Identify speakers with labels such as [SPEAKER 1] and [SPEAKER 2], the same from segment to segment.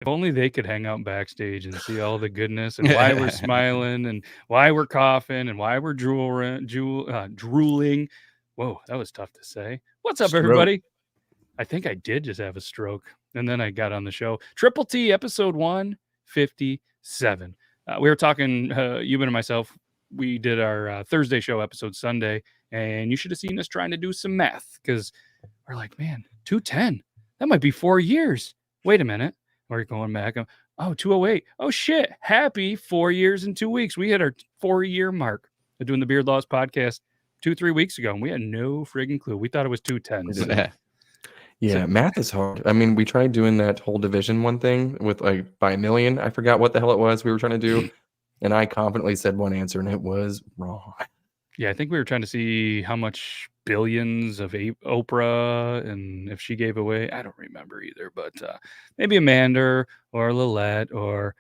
[SPEAKER 1] If only they could hang out backstage and see all the goodness and why we're smiling and why we're coughing and why we're drooling. Whoa, that was tough to say. What's up,
[SPEAKER 2] Stroke.
[SPEAKER 1] everybody? I think I did just have a stroke. And then I got on the show. Triple T, episode 157. We were talking, Ewan and myself. We did our Thursday show episode Sunday. And you should have seen us trying to do some math because we're like, man, 210. That might be 4 years. Wait a minute. We're going back. Oh, 208. Oh, shit. Happy 4 years and 2 weeks. We hit our 4-year mark of doing the Beard Laws podcast 2-3 weeks ago. And we had no friggin' clue. We thought it was 210. So.
[SPEAKER 2] Yeah, math is hard. I mean, we tried doing that whole division one thing with like by a million. I forgot what the hell it was we were trying to do. And I confidently said one answer and it was wrong.
[SPEAKER 1] Yeah, I think we were trying to see how much billions of Oprah and if she gave away. I don't remember either, but maybe Amanda or Lillette or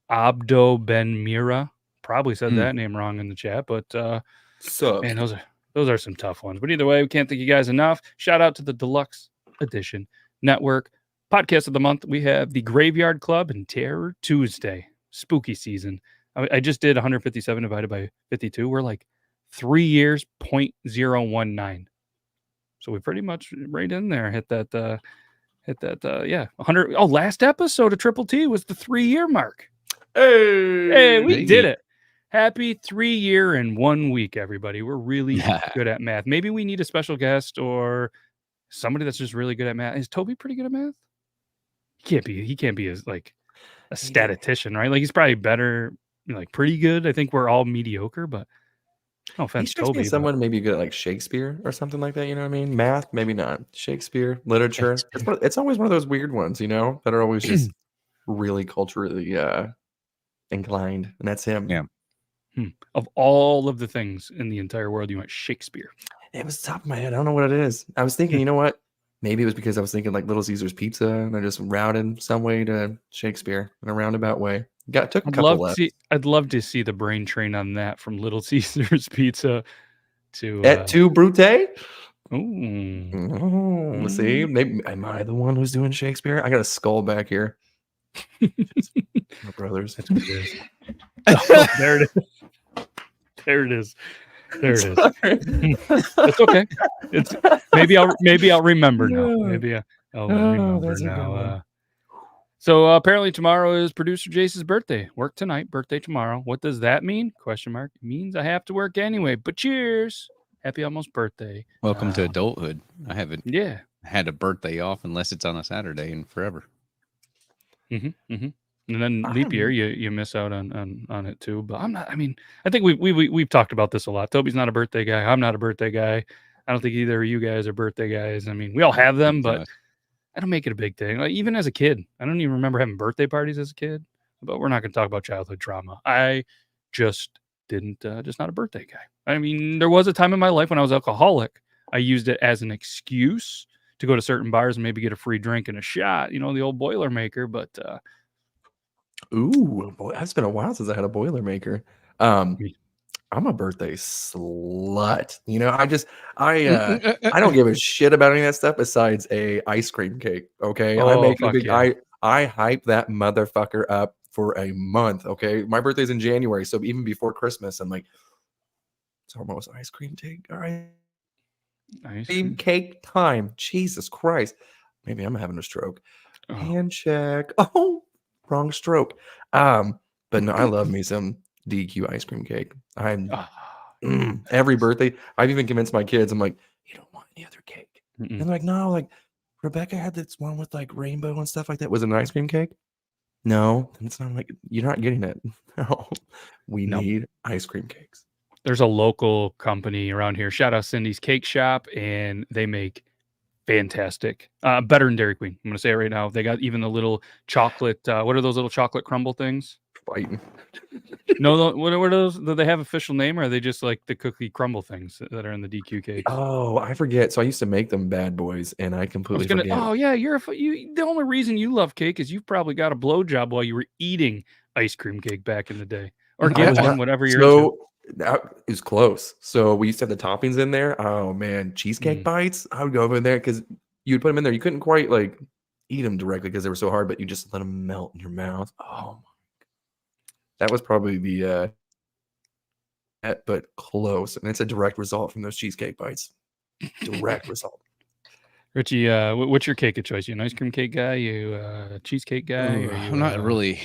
[SPEAKER 1] Abdo Ben Mira. Probably said that name wrong in the chat, but man, those are some tough ones. But either way, we can't thank you guys enough. Shout out to the Deluxe Edition Network podcast of the month. We have the Graveyard Club and Terror Tuesday, spooky season. I just did 157 divided by 52. We're like 3 years, 0.019. So we pretty much right in there. Hit that, 100. Oh, last episode of Triple T was the 3-year mark. Hey, we did it. Happy 3-year and 1 week, everybody. We're really good at math. Maybe we need a special guest or somebody that's just really good at math. Is Toby pretty good at math? He can't be as like a statistician, right? Like he's probably better, like pretty good. I think we're all mediocre, but no offense, Toby.
[SPEAKER 2] Someone maybe good at like Shakespeare or something like that. You know what I mean? Math, maybe not. Shakespeare, literature. It's always one of those weird ones, that are always just really culturally inclined, and that's him.
[SPEAKER 3] Yeah.
[SPEAKER 1] Of all of the things in the entire world, you went Shakespeare.
[SPEAKER 2] It was top of my head. I don't know what it is. I was thinking, you know what? Maybe it was because I was thinking like Little Caesar's Pizza, and I just routed some way to Shakespeare in a roundabout way. Took a couple left.
[SPEAKER 1] I'd love to see the brain train on that from Little Caesar's Pizza to
[SPEAKER 2] Et tu, Brute?
[SPEAKER 1] Ooh.
[SPEAKER 2] See, maybe am I the one who's doing Shakespeare? I got a skull back here. My brothers.
[SPEAKER 1] Oh, there it is. There it is. There it is. It's okay. It's maybe I'll remember now. Maybe I'll remember now. So apparently tomorrow is producer Jace's birthday. Work tonight, birthday tomorrow. What does that mean? Question mark. It means I have to work anyway. But cheers. Happy almost birthday.
[SPEAKER 3] Welcome to adulthood. I haven't had a birthday off unless it's on a Saturday in forever.
[SPEAKER 1] And then leap year, you miss out on it too. But I'm not. I mean, I think we've talked about this a lot. Toby's not a birthday guy. I'm not a birthday guy. I don't think either of you guys are birthday guys. I mean, we all have them, but I don't make it a big thing. Like even as a kid, I don't even remember having birthday parties as a kid. But we're not going to talk about childhood trauma. I just didn't. Just not a birthday guy. I mean, there was a time in my life when I was alcoholic. I used it as an excuse to go to certain bars and maybe get a free drink and a shot. The old Boilermaker, but.
[SPEAKER 2] Ooh, boy, it's been a while since I had a Boilermaker. I'm a birthday slut. I don't give a shit about any of that stuff besides a ice cream cake. Okay, I hype that motherfucker up for a month. Okay, my birthday's in January, so even before Christmas, I'm like, it's almost ice cream cake. All right, ice cream cake time. Jesus Christ, maybe I'm having a stroke. Hand check. Oh. Wrong stroke. But no, I love me some DQ ice cream cake. Every birthday, I've even convinced my kids. I'm like, you don't want any other cake. And they're like, no, like Rebecca had this one with like rainbow and stuff like that. Was it an ice cream cake? No, it's not. Like, you're not getting it. No, we need ice cream cakes.
[SPEAKER 1] There's a local company around here. Shout out Cindy's Cake Shop, and they make fantastic. Better than Dairy Queen. I'm going to say it right now. They got even the little chocolate. What are those little chocolate crumble things?
[SPEAKER 2] Fighting.
[SPEAKER 1] No, what are those? Do they have official name, or are they just like the cookie crumble things that are in the DQ cakes?
[SPEAKER 2] Oh, I forget. So I used to make them bad boys, and I completely forget.
[SPEAKER 1] Oh yeah, the only reason you love cake is you've probably got a blowjob while you were eating ice cream cake back in the day, or get one, whatever you're into.
[SPEAKER 2] That is close. So we used to have the toppings in there. Oh man, cheesecake bites. I would go over there because you'd put them in there. You couldn't quite like eat them directly because they were so hard, but you just let them melt in your mouth. Oh my! That was probably the but close, and it's a direct result from those cheesecake bites. Direct result.
[SPEAKER 1] Richie, what's your cake of choice? You an ice cream cake guy? You a cheesecake guy?
[SPEAKER 3] Ooh, I'm not really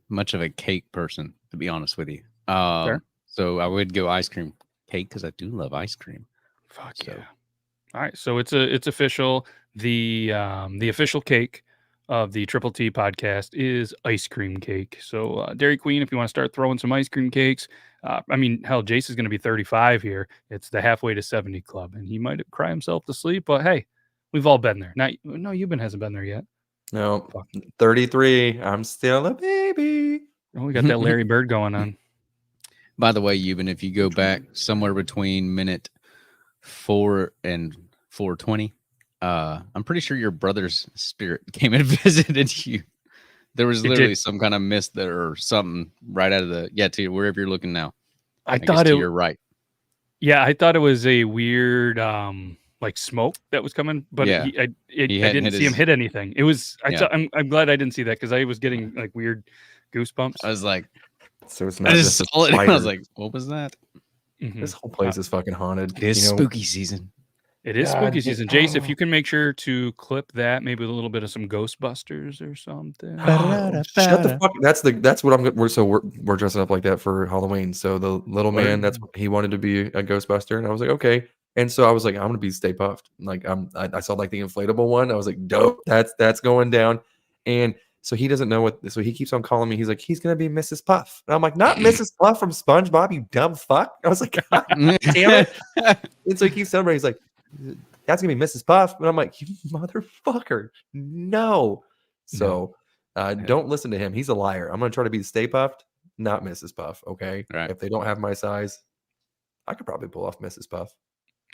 [SPEAKER 3] much of a cake person, to be honest with you. So I would go ice cream cake because I do love ice cream.
[SPEAKER 1] Fuck so. Yeah! All right, so it's official. The official cake of the Triple T podcast is ice cream cake. So Dairy Queen, if you want to start throwing some ice cream cakes, I mean, hell, Jace is going to be 35 here. It's the halfway to 70 club, and he might cry himself to sleep. But hey, we've all been there. No, Euban hasn't been there yet.
[SPEAKER 2] No, 33. I'm still a baby.
[SPEAKER 1] Oh, we got that Larry Bird going on.
[SPEAKER 3] By the way, Euban, if you go back somewhere between minute 4 and 4:20, I'm pretty sure your brother's spirit came and visited you. There was literally some kind of mist there or something right out of to wherever you're looking now.
[SPEAKER 1] I thought
[SPEAKER 3] you're right.
[SPEAKER 1] Yeah, I thought it was a weird like smoke that was coming, but I didn't see him hit anything. It was I'm glad I didn't see that because I was getting like weird goosebumps.
[SPEAKER 3] I was like,
[SPEAKER 2] so it's not
[SPEAKER 3] I just saw it. I was like, what was that?
[SPEAKER 2] Mm-hmm. This whole place is fucking haunted.
[SPEAKER 3] It is spooky season.
[SPEAKER 1] It is spooky season. Jace, if you can make sure to clip that, maybe with a little bit of some Ghostbusters or something.
[SPEAKER 2] Shut the fuck. That's what we're dressing up like that for Halloween. So the little man, that's what he wanted to be a Ghostbuster, and I was like, okay. And so I was like, I'm gonna be Stay Puffed. Like I saw like the inflatable one. I was like, dope. That's going down. And so he doesn't know what. So he keeps on calling me. He's like, he's gonna be Mrs. Puff. And I'm like, not Mrs. Puff from SpongeBob, you dumb fuck. I was like, God damn it. And so he keeps celebrating. He's like, that's gonna be Mrs. Puff. And I'm like, you motherfucker, no. So don't listen to him. He's a liar. I'm gonna try to be Stay Puffed, not Mrs. Puff. Okay.
[SPEAKER 3] Right.
[SPEAKER 2] If they don't have my size, I could probably pull off Mrs. Puff.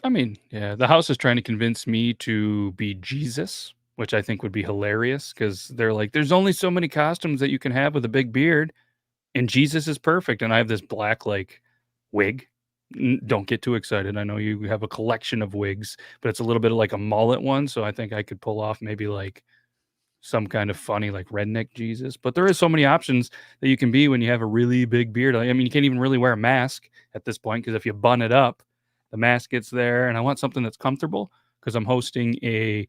[SPEAKER 1] I mean, yeah, the house is trying to convince me to be Jesus, which I think would be hilarious because they're like, there's only so many costumes that you can have with a big beard, and Jesus is perfect. And I have this black like wig. Don't get too excited. I know you have a collection of wigs, but it's a little bit of like a mullet one. So I think I could pull off maybe like some kind of funny like redneck Jesus. But there is so many options that you can be when you have a really big beard. I mean, you can't even really wear a mask at this point because if you bun it up, the mask gets there. And I want something that's comfortable because I'm hosting a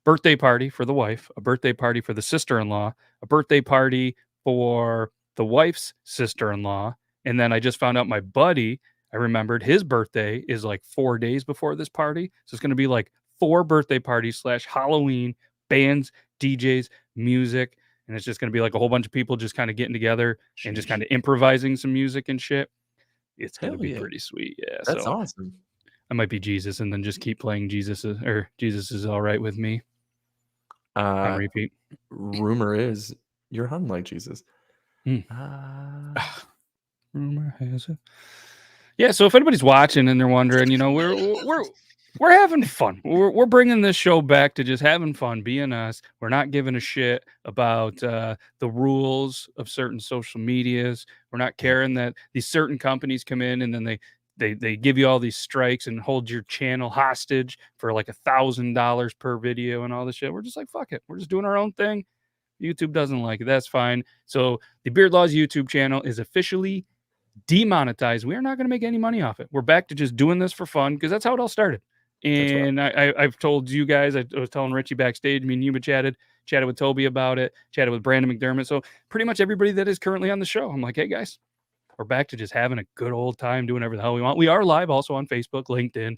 [SPEAKER 1] birthday party for the wife, a birthday party for the sister-in-law, a birthday party for the wife's sister-in-law. And then I just found out my buddy, I remembered his birthday is like 4 days before this party. So it's going to be like 4 birthday parties / Halloween, bands, DJs, music. And it's just going to be like a whole bunch of people just kind of getting together and just kind of improvising some music and shit. It's going to be pretty sweet. Yeah.
[SPEAKER 2] That's awesome.
[SPEAKER 1] I might be Jesus and then just keep playing Jesus is all right with me. On repeat.
[SPEAKER 2] Rumor is you're hung like Jesus.
[SPEAKER 1] Rumor has it. Yeah, so if anybody's watching and they're wondering, you know, we're having fun. We're bringing this show back to just having fun, being us. We're not giving a shit about the rules of certain social medias. We're not caring that these certain companies come in and then they give you all these strikes and hold your channel hostage for like $1,000 per video and all this shit. We're just like, fuck it. We're just doing our own thing. YouTube doesn't like it. That's fine. So the Beard Laws YouTube channel is officially demonetized. We are not going to make any money off it. We're back to just doing this for fun because that's how it all started. And right. I've told you guys, I was telling Richie backstage, me and Yuba chatted with Toby about it, chatted with Brandon McDermott. So pretty much everybody that is currently on the show, I'm like, hey guys, we're back to just having a good old time doing whatever the hell we want. We are live also on Facebook, LinkedIn,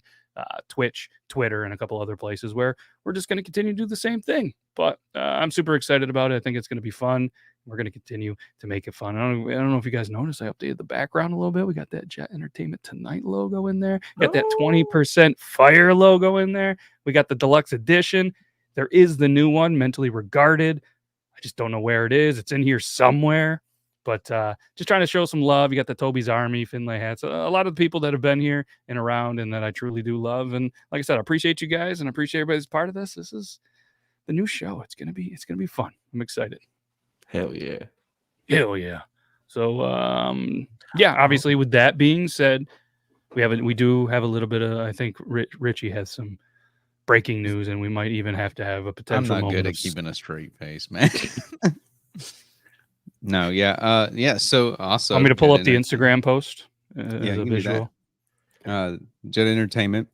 [SPEAKER 1] Twitch, Twitter, and a couple other places where we're just going to continue to do the same thing. But I'm super excited about it. I think it's going to be fun. We're going to continue to make it fun. I don't know if you guys noticed, I updated the background a little bit. We got that Jet Entertainment Tonight logo in there. Got that 20% Fire logo in there. We got the deluxe edition. There is the new one, Mentally Regarded. I just don't know where it is. It's in here somewhere. But just trying to show some love. You got the Toby's Army Finlay hats. A lot of the people that have been here and around and that I truly do love. And like I said, I appreciate you guys and I appreciate everybody's part of this. This is the new show. It's gonna be fun. I'm excited.
[SPEAKER 2] Hell yeah.
[SPEAKER 1] Hell yeah. So yeah, obviously with that being said, we do have a little bit of, I think Richie has some breaking news, and we might even have to have a
[SPEAKER 3] I'm
[SPEAKER 1] potential
[SPEAKER 3] not
[SPEAKER 1] moment
[SPEAKER 3] good
[SPEAKER 1] of
[SPEAKER 3] at keeping a straight face, man. No, yeah. So also,
[SPEAKER 1] Want me to pull
[SPEAKER 3] Jet
[SPEAKER 1] up the
[SPEAKER 3] Entertainment.
[SPEAKER 1] Instagram post
[SPEAKER 3] Yeah,
[SPEAKER 1] as
[SPEAKER 3] you
[SPEAKER 1] a
[SPEAKER 3] can do that.
[SPEAKER 1] visual?
[SPEAKER 3] Jet Entertainment,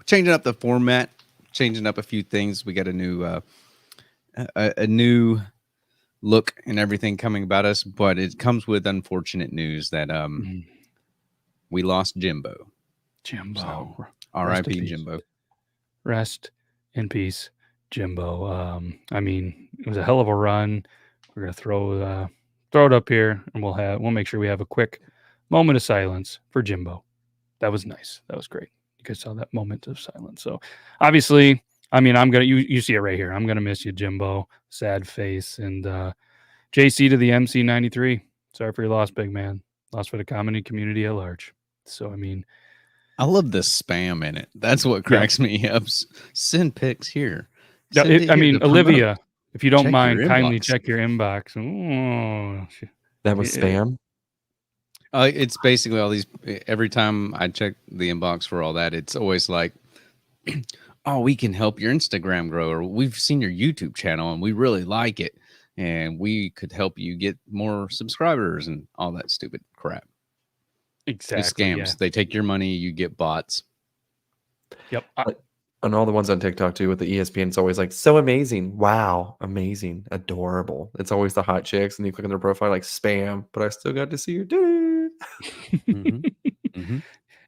[SPEAKER 3] changing up the format, changing up a few things. We got a new look and everything coming about us, but it comes with unfortunate news that
[SPEAKER 1] Mm,
[SPEAKER 3] we lost Jimbo.
[SPEAKER 1] Jimbo,
[SPEAKER 3] So
[SPEAKER 1] rest in
[SPEAKER 3] R.I.P.
[SPEAKER 1] peace.
[SPEAKER 3] Jimbo.
[SPEAKER 1] Rest in peace, Jimbo. I mean, it was a hell of a run. We're gonna throw it up here, and we'll make sure we have a quick moment of silence for Jimbo. That was nice. That was great. You guys saw that moment of silence. So obviously, I mean, you see it right here. I'm gonna miss you, Jimbo. Sad face. And JC to the MC93. Sorry for your loss, big man. Loss for the comedy community at large. So I mean,
[SPEAKER 3] I love the spam in it. That's what
[SPEAKER 1] yeah.
[SPEAKER 3] cracks me up. Send pics here.
[SPEAKER 1] Yeah,
[SPEAKER 3] Send it
[SPEAKER 1] I
[SPEAKER 3] here
[SPEAKER 1] mean,
[SPEAKER 3] to promote.
[SPEAKER 1] Olivia, if you don't
[SPEAKER 3] Check your
[SPEAKER 1] mind, kindly
[SPEAKER 3] inbox.
[SPEAKER 1] check your inbox. Oh,
[SPEAKER 2] That was spam.
[SPEAKER 3] It's basically all these. Every time I check the inbox for all that, it's always like, "Oh, we can help your Instagram grow," or "We've seen your YouTube channel and we really like it, and we could help you get more subscribers," and all that stupid crap. It's
[SPEAKER 1] exactly.
[SPEAKER 3] scams.
[SPEAKER 1] Yeah.
[SPEAKER 3] They take your money, you get bots.
[SPEAKER 1] Yep.
[SPEAKER 2] And all the ones on TikTok too with the ESPN, it's always like so amazing, wow, amazing, adorable. It's always the hot chicks, and you click on their profile like spam, but I still got to see your dude.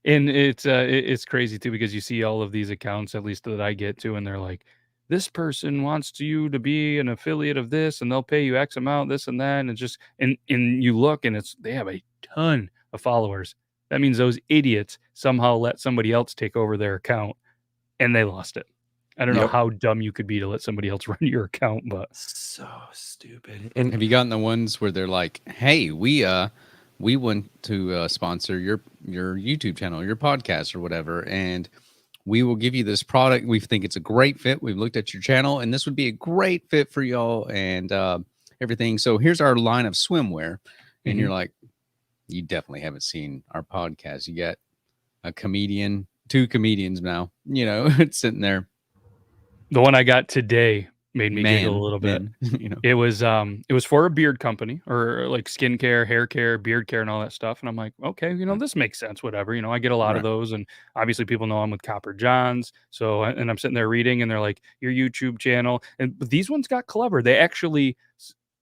[SPEAKER 1] And it's crazy too because you see all of these accounts, at least that I get to, and they're like, this person wants you to be an affiliate of this, and they'll pay you X amount, this and that, and it's just and you look and they have a ton of followers. That means those idiots somehow let somebody else take over their account, and they lost it. I don't know
[SPEAKER 2] Yep.
[SPEAKER 1] how dumb you could be to let somebody else run your account, but
[SPEAKER 2] So stupid. And
[SPEAKER 3] Have you gotten the ones where they're like, "Hey, we want to sponsor your YouTube channel, your podcast, or whatever, and we will give you this product. We think it's a great fit. We've looked at your channel, and this would be a great fit for y'all and everything. So here's our line of swimwear." And you're like, "You definitely haven't seen our podcast. You got a comedian, two comedians now. You know, it's sitting there."
[SPEAKER 1] the one I got today made me giggle a little bit.
[SPEAKER 3] You know,
[SPEAKER 1] It was for a beard company or like skincare, hair care, beard care, and all that stuff. And I'm like, okay, this makes sense. Whatever. I get a lot of
[SPEAKER 3] Right.
[SPEAKER 1] those, and obviously people know I'm with Copper Johns. So and I'm sitting there reading, and they're like, your YouTube channel, and but these ones got clever. They actually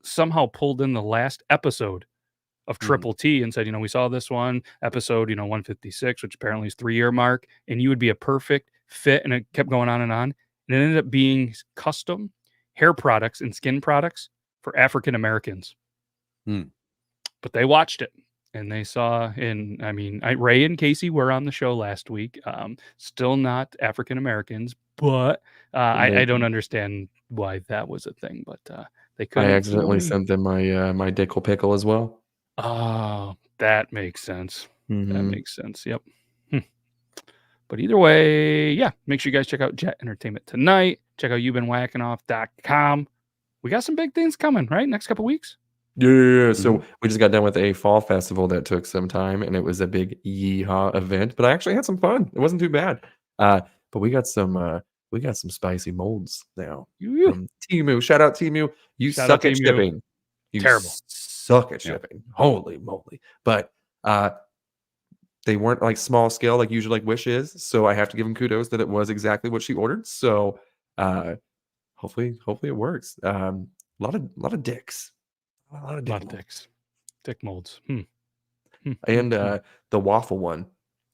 [SPEAKER 1] somehow pulled in the last episode of Triple T and said, we saw this one episode, 156, which apparently is 3-year mark, and you would be a perfect fit. And it kept going on. And it ended up being custom hair products and skin products for African Americans. But they watched it and they saw, and I mean, Ray and Casey were on the show last week. Still not African Americans, but I don't understand why that was a thing. But they couldn't.
[SPEAKER 2] I accidentally sent them my dickle pickle as well.
[SPEAKER 1] Oh, that makes sense. That
[SPEAKER 2] Mhm.
[SPEAKER 1] makes sense. Yep. But either way, yeah, make sure you guys check out Jet Entertainment tonight. Check out you'vebeenwhackingoff.com. We got some big things coming, right? Next couple weeks.
[SPEAKER 2] Yeah. So we just got done with a fall festival that took some time, and it was a big yeehaw event. But I actually had some fun. It wasn't too bad. But we got some spicy molds now from Temu. Shout out Temu. You
[SPEAKER 1] Shout
[SPEAKER 2] suck
[SPEAKER 1] out
[SPEAKER 2] at
[SPEAKER 1] Temu.
[SPEAKER 2] shipping. You
[SPEAKER 1] Terrible.
[SPEAKER 2] suck at shipping. Holy moly! But they weren't like small scale like usually like Wish is. So I have to give them kudos that it was exactly what she ordered. So hopefully it works. A lot of dicks. A lot of
[SPEAKER 1] A lot of dicks. Dick molds.
[SPEAKER 2] And the waffle one.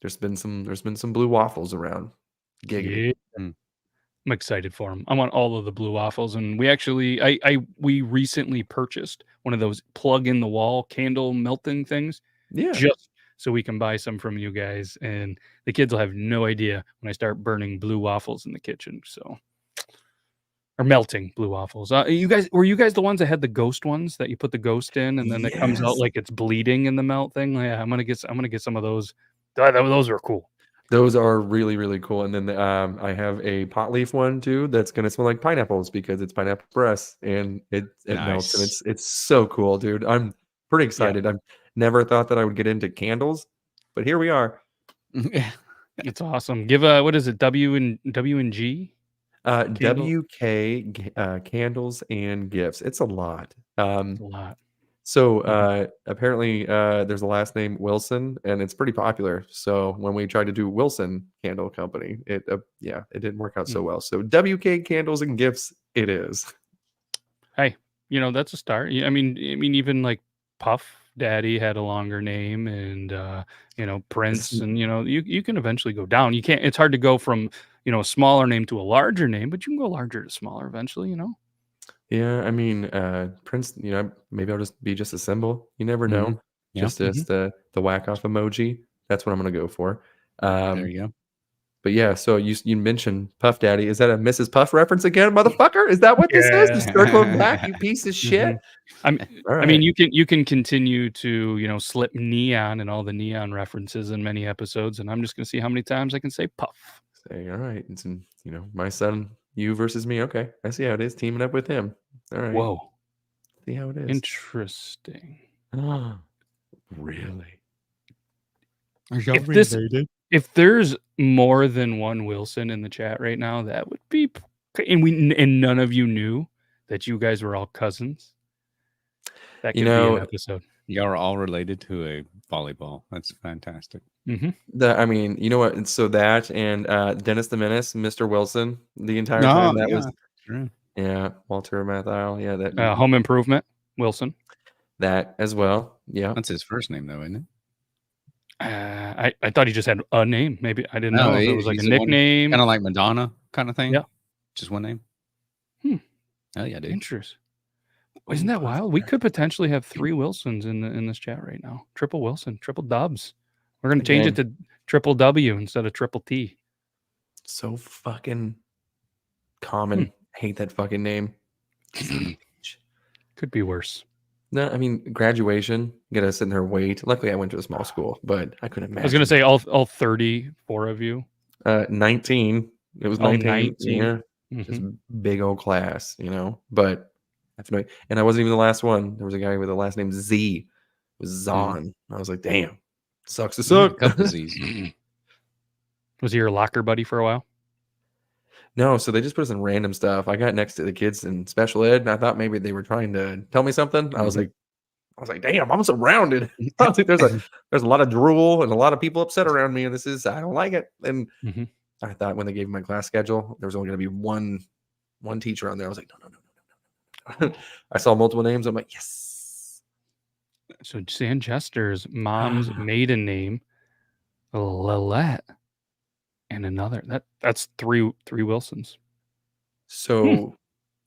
[SPEAKER 2] There's been some blue waffles around. Giggity.
[SPEAKER 1] Yeah. I'm excited for them. I want all of the blue waffles, and we actually, we recently purchased one of those plug in the wall candle melting things, just so we can buy some from you guys, and the kids will have no idea when I start burning blue waffles in the kitchen. So, or melting blue waffles. Were you guys the ones that had the ghost ones that you put the ghost in, and then it comes out like it's bleeding in the melt thing? Yeah, I'm gonna get some of those. Those are cool.
[SPEAKER 2] Those are really, really cool. And then I have a pot leaf one too that's gonna smell like pineapples because it's pineapple press and it melts and it's so cool, dude. I'm pretty excited. I've never thought that I would get into candles, but here we are.
[SPEAKER 1] It's awesome. Give what is it? W and G candle.
[SPEAKER 2] WK candles and gifts. It's a lot.
[SPEAKER 1] It's a lot.
[SPEAKER 2] So
[SPEAKER 1] Mhm.
[SPEAKER 2] apparently there's a last name Wilson, and it's pretty popular. So when we tried to do Wilson Candle Company, it didn't work out so well. So WK Candles and Gifts, it is.
[SPEAKER 1] Hey, that's a start. I mean, even like Puff Daddy had a longer name, and Prince, and you can eventually go down. You can't. It's hard to go from a smaller name to a larger name, but you can go larger to smaller eventually.
[SPEAKER 2] Yeah, I mean Prince. Maybe I'll just be just a symbol. You never know.
[SPEAKER 3] Mhm. Yeah.
[SPEAKER 2] Just as the whack off emoji. That's what I'm gonna go for.
[SPEAKER 3] There you go.
[SPEAKER 2] But yeah, so you mentioned Puff Daddy. Is that a Mrs. Puff reference again, motherfucker? Is that what this is? Just circling back, you piece of shit.
[SPEAKER 1] I
[SPEAKER 2] All
[SPEAKER 1] mean,
[SPEAKER 2] right.
[SPEAKER 1] you can continue to slip neon and all the neon references in many episodes, and I'm just gonna see how many times I can say Puff.
[SPEAKER 2] Say, all right. It's my son, you versus me. Okay, I see how it is. Teaming up with him. All right.
[SPEAKER 1] Whoa,
[SPEAKER 2] See how it is.
[SPEAKER 1] interesting.
[SPEAKER 2] Really?
[SPEAKER 3] Are
[SPEAKER 1] y'all related? If there's more than one Wilson in the chat right now, that would be, and none of you knew that you guys were all cousins. That could be an episode.
[SPEAKER 3] Y'all are all related to a volleyball. That's fantastic.
[SPEAKER 2] I mean, you know what? So that and Dennis the Menace, Mr. Wilson, the entire time that was
[SPEAKER 3] true.
[SPEAKER 2] Yeah, Walter Matthau. Yeah, that
[SPEAKER 1] Home Improvement, Wilson.
[SPEAKER 2] That as well. Yeah,
[SPEAKER 3] that's his first name though, isn't it?
[SPEAKER 1] I thought he just had a name. Maybe I didn't know if it was like a nickname,
[SPEAKER 3] kind of like Madonna kind of thing.
[SPEAKER 1] Yeah,
[SPEAKER 3] just one name. Oh yeah, dude.
[SPEAKER 1] Interesting. Isn't that wild? We could potentially have 3 Wilsons in this chat right now. Triple Wilson, triple Dubs. We're gonna change it to triple W instead of triple T.
[SPEAKER 2] So fucking common. Hate that fucking name.
[SPEAKER 1] Could be worse.
[SPEAKER 2] No, I mean graduation. You gotta sit there and wait. Luckily, I went to a small school, but I couldn't imagine.
[SPEAKER 1] I was gonna say all 34 of you.
[SPEAKER 2] 19. It was 19.
[SPEAKER 1] 19.
[SPEAKER 2] Yeah, just big old class, But and I wasn't even the last one. There was a guy with the last name Z. It was Zahn. I was like, damn, sucks to suck.
[SPEAKER 3] A couple Z's.
[SPEAKER 1] Was he your locker buddy for a while?
[SPEAKER 2] No, so they just put us in random stuff. I got next to the kids in special ed, and I thought maybe they were trying to tell me something. I was like, damn, I'm surrounded. I was like, there's a lot of drool and a lot of people upset around me, and I don't like it. And I thought when they gave me my class schedule, there was only going to be one teacher on there. I was like, no. I saw multiple names. I'm like, yes.
[SPEAKER 1] So San Chester's mom's maiden name, Lillette, and another. That's three Wilsons.
[SPEAKER 2] So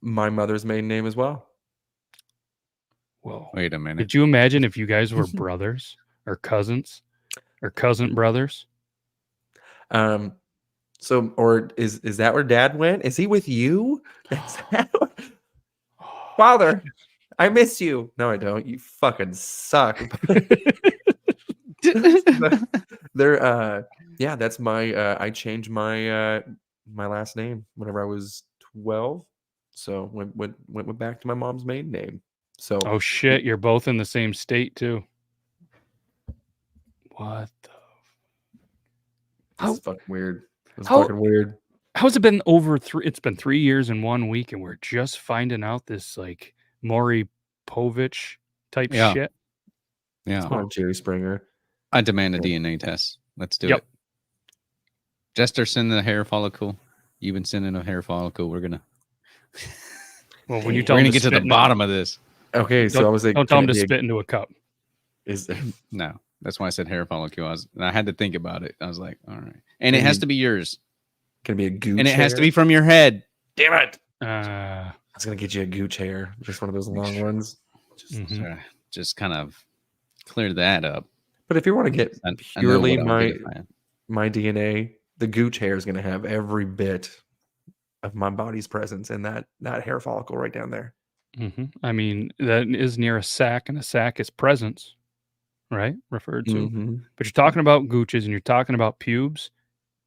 [SPEAKER 2] my mother's maiden name as well.
[SPEAKER 1] Whoa.
[SPEAKER 3] Wait a minute.
[SPEAKER 1] Did you imagine if you guys were brothers or cousins or cousin brothers?
[SPEAKER 2] So, or is that where Dad went? Is he with you? Father, I miss you. No, I don't. You fucking suck. Yeah, that's my I changed my my last name whenever I was 12. So went back to my mom's maiden name. So
[SPEAKER 1] oh shit, you're both in the same state too. What the
[SPEAKER 2] That's fucking weird. That's fucking weird.
[SPEAKER 1] How's it been it's been 3 years and 1 week, and we're just finding out this like Maury Povich type shit.
[SPEAKER 3] Yeah.
[SPEAKER 2] Oh, Jerry Springer.
[SPEAKER 3] I demand a DNA test. Let's do it. Jester, send the hair follicle. You've been sending a hair follicle. We're gonna
[SPEAKER 1] well, when you tell
[SPEAKER 3] we're
[SPEAKER 1] him
[SPEAKER 3] gonna get to the bottom of this.
[SPEAKER 2] Okay, so I was like,
[SPEAKER 1] don't tell him to spit into a cup.
[SPEAKER 3] No, that's why I said hair follicle. I had to think about it. I was like, all right, and it has to be yours.
[SPEAKER 2] Can it be a gooch?
[SPEAKER 3] And it has to be from your head.
[SPEAKER 2] Damn it!
[SPEAKER 1] I
[SPEAKER 2] was gonna get you a gooch hair, just one of those long ones.
[SPEAKER 3] Just kind of clear that up.
[SPEAKER 2] But if you want to get purely my DNA, the gooch hair is gonna have every bit of my body's presence in that hair follicle right down there.
[SPEAKER 1] I mean, that is near a sac, and a sac is presence, right? Referred to. But you're talking about gooches and you're talking about pubes,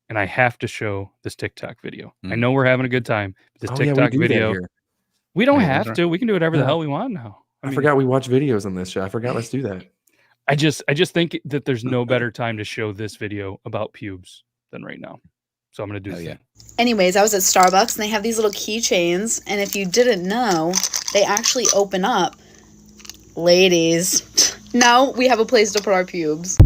[SPEAKER 1] and I have to show this TikTok video. I know we're having a good time. This TikTok video. We don't have to. We can do whatever the hell we want now.
[SPEAKER 2] I forgot we watch videos on this show. I forgot. Let's do that.
[SPEAKER 1] I just think that there's no better time to show this video about pubes something right now. So I'm going to do the thing.
[SPEAKER 4] Anyways, I was at Starbucks and they have these little keychains. And if you didn't know, they actually open up. Ladies, now we have a place to put our pubes.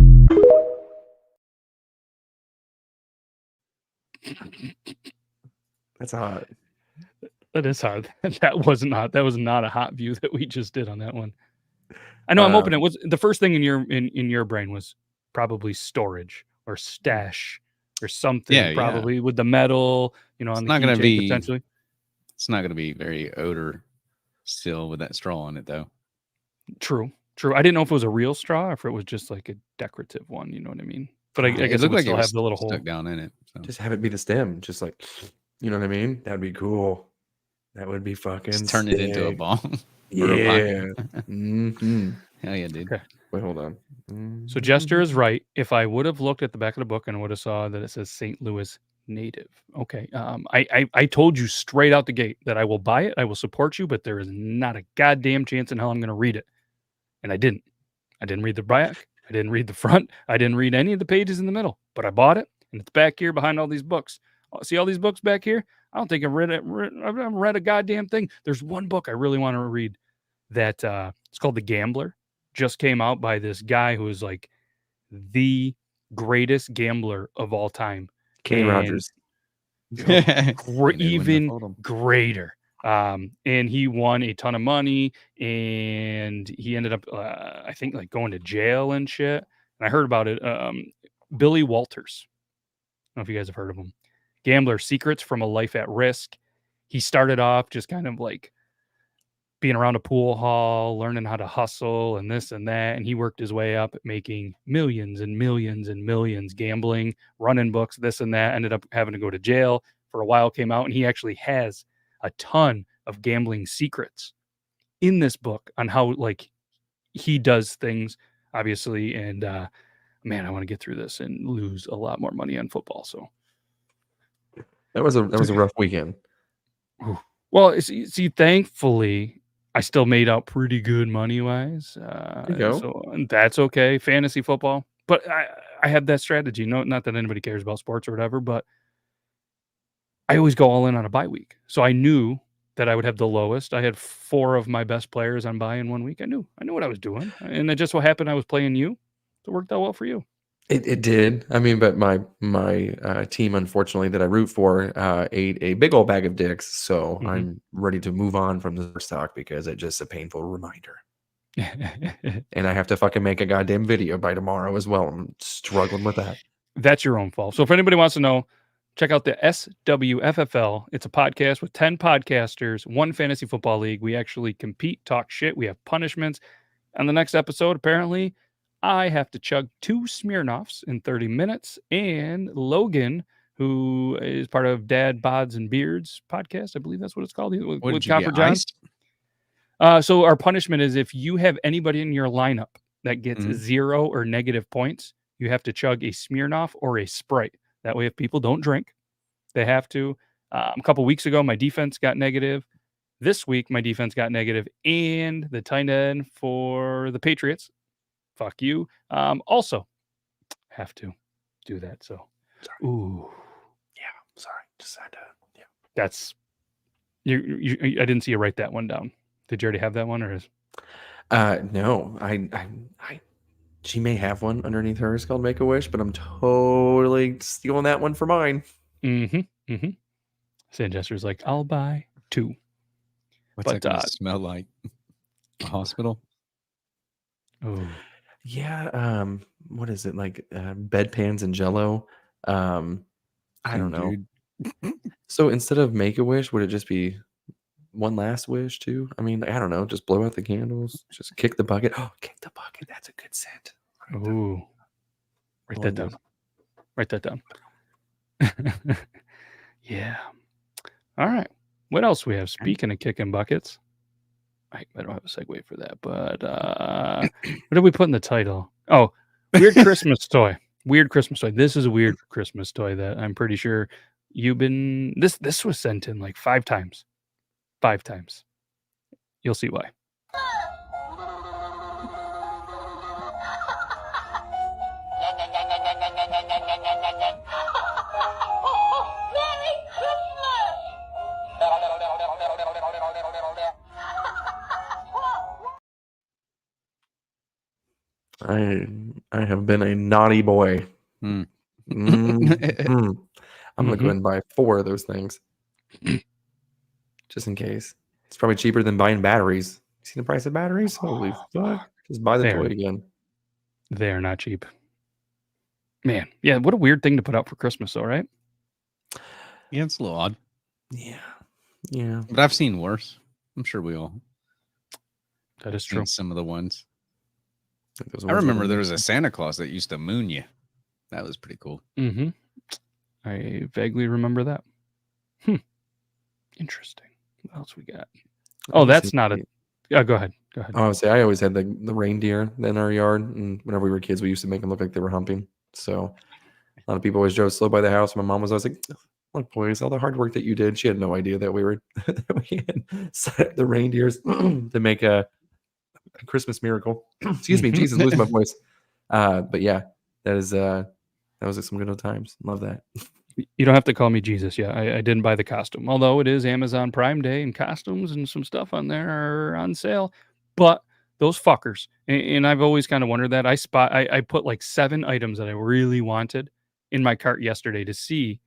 [SPEAKER 2] That's hot.
[SPEAKER 1] That is hard. That was not a hot view that we just did on that one. I know I'm opening. What's the first thing in your brain was probably storage or stash or something. Probably with the metal, on the keychain potentially.
[SPEAKER 3] It's not going to be very odor still with that straw on it, though.
[SPEAKER 1] True. I didn't know if it was a real straw or if it was just like a decorative one. You know what I mean? But I guess it would still have the little hole
[SPEAKER 3] stuck down in it. So.
[SPEAKER 2] Just have it be the stem. Just like, you know what I mean? That'd be cool. That would be fucking
[SPEAKER 3] just turn it into a bomb.
[SPEAKER 2] Yeah.
[SPEAKER 3] Hell yeah, dude.
[SPEAKER 2] Okay. Wait, hold on.
[SPEAKER 1] So Jester is right. If I would have looked at the back of the book and would have saw that it says St. Louis native. Okay. I told you straight out the gate that I will buy it. I will support you, but there is not a goddamn chance in hell I'm going to read it. And I didn't. I didn't read the back. I didn't read the front. I didn't read any of the pages in the middle, but I bought it and it's back here behind all these books. See all these books back here? I don't think I've read a goddamn thing. There's one book I really want to read that it's called The Gambler. Just came out by this guy who is like the greatest gambler of all time.
[SPEAKER 2] Kenny Rogers.
[SPEAKER 1] Even greater. And he won a ton of money and he ended up, I think, like going to jail and shit. And I heard about it. Billy Walters. I don't know if you guys have heard of him. Gambler Secrets from a Life at Risk. He started off just kind of like being around a pool hall, learning how to hustle and this and that. And he worked his way up at making millions and millions and millions gambling, running books, this and that. Ended up having to go to jail for a while, came out, and he actually has a ton of gambling secrets in this book on how like he does things, obviously. And man, I want to get through this and lose a lot more money on football. So
[SPEAKER 2] that was a rough weekend.
[SPEAKER 1] Well, see, thankfully, I still made out pretty good money wise. So that's okay. Fantasy football, but I had that strategy. No, not that anybody cares about sports or whatever, but I always go all in on a bye week. So I knew that I would have the lowest. I had 4 of my best players on bye in 1 week. I knew what I was doing, and it just so happened I was playing you. So it worked out well for you.
[SPEAKER 2] It did. I mean, but my team, unfortunately, that I root for, ate a big old bag of dicks. So I'm ready to move on from the stock because it's just a painful reminder. And I have to fucking make a goddamn video by tomorrow as well. I'm struggling with that.
[SPEAKER 1] That's your own fault. So if anybody wants to know, check out the SWFFL. It's a podcast with 10 podcasters, 1 fantasy football league. We actually compete, talk shit. We have punishments. On the next episode, apparently, I have to chug 2 Smirnoffs in 30 minutes. And Logan, who is part of Dad Bods and Beards podcast, I believe that's what it's called, with Copper John. So our punishment is if you have anybody in your lineup that gets 0 or negative points, you have to chug a Smirnoff or a Sprite. That way, if people don't drink, they have to. A couple weeks ago, my defense got negative. This week, my defense got negative. And the tight end for the Patriots, fuck you, also have to do that. So,
[SPEAKER 2] sorry.
[SPEAKER 1] Ooh.
[SPEAKER 2] Yeah, sorry. Just had to, yeah.
[SPEAKER 1] That's, you. I didn't see you write that one down. Did you already have that one, or is?
[SPEAKER 2] No, she may have one underneath hers called Make a Wish, but I'm totally stealing that one for mine.
[SPEAKER 1] Sand Jester's like, I'll buy 2.
[SPEAKER 3] What's that gonna smell like? A hospital?
[SPEAKER 1] Oh.
[SPEAKER 2] Yeah. What is it like? Bedpans and Jello. I don't know. So instead of Make a Wish, would it just be one last wish too? I mean, I don't know. Just blow out the candles. Just kick the bucket. Oh, kick the bucket. That's a good scent.
[SPEAKER 1] Ooh. Write that down. Write that down. Yeah. All right. What else we have? Speaking of kicking buckets. I don't have a segue for that, but what did we put in the title? Oh, weird Christmas toy. Weird Christmas toy. This is a weird Christmas toy that I'm pretty sure you've been. This was sent in like 5 times. 5 times. You'll see why.
[SPEAKER 2] I have been a naughty boy.
[SPEAKER 3] Hmm.
[SPEAKER 2] Mhm. I'm gonna go
[SPEAKER 1] Mhm.
[SPEAKER 2] ahead and buy 4 of those things, just in case. It's probably cheaper than buying batteries. You see the price of batteries? Holy fuck! Just buy the toy again.
[SPEAKER 1] They are not cheap. Man, yeah, what a weird thing to put out for Christmas, though, right?
[SPEAKER 3] Yeah, it's a little odd,
[SPEAKER 2] Yeah, yeah.
[SPEAKER 3] but I've seen worse. I'm sure we all
[SPEAKER 1] That
[SPEAKER 3] have
[SPEAKER 1] is
[SPEAKER 3] seen
[SPEAKER 1] true.
[SPEAKER 3] some of the ones.
[SPEAKER 2] Those
[SPEAKER 3] I
[SPEAKER 2] ones with
[SPEAKER 3] remember there
[SPEAKER 2] them.
[SPEAKER 3] was a Santa Claus that used to moon you. That was pretty cool.
[SPEAKER 1] Mm-hmm. I vaguely remember that. Interesting. What else we got?
[SPEAKER 2] I
[SPEAKER 1] Oh,
[SPEAKER 2] always
[SPEAKER 1] that's
[SPEAKER 2] had
[SPEAKER 1] not a.
[SPEAKER 2] the-
[SPEAKER 1] Yeah, go ahead. Go ahead.
[SPEAKER 2] I would say I always had the reindeer in our yard, and whenever we were kids, we used to make them look like they were humping. So a lot of people always drove slow by the house. My mom was always like, "Look, boys, all the hard work that you did." She had no idea that we were that we had set up the reindeers to make a Christmas miracle. Excuse me, Jesus, losing my voice. But yeah, that was some good old times. Love that.
[SPEAKER 1] You don't have to call me Jesus. Yeah, I didn't buy the costume. Although it is Amazon Prime Day and costumes and some stuff on there are on sale. But those fuckers, and I've always kind of wondered that. I put like 7 items that I really wanted in my cart yesterday to see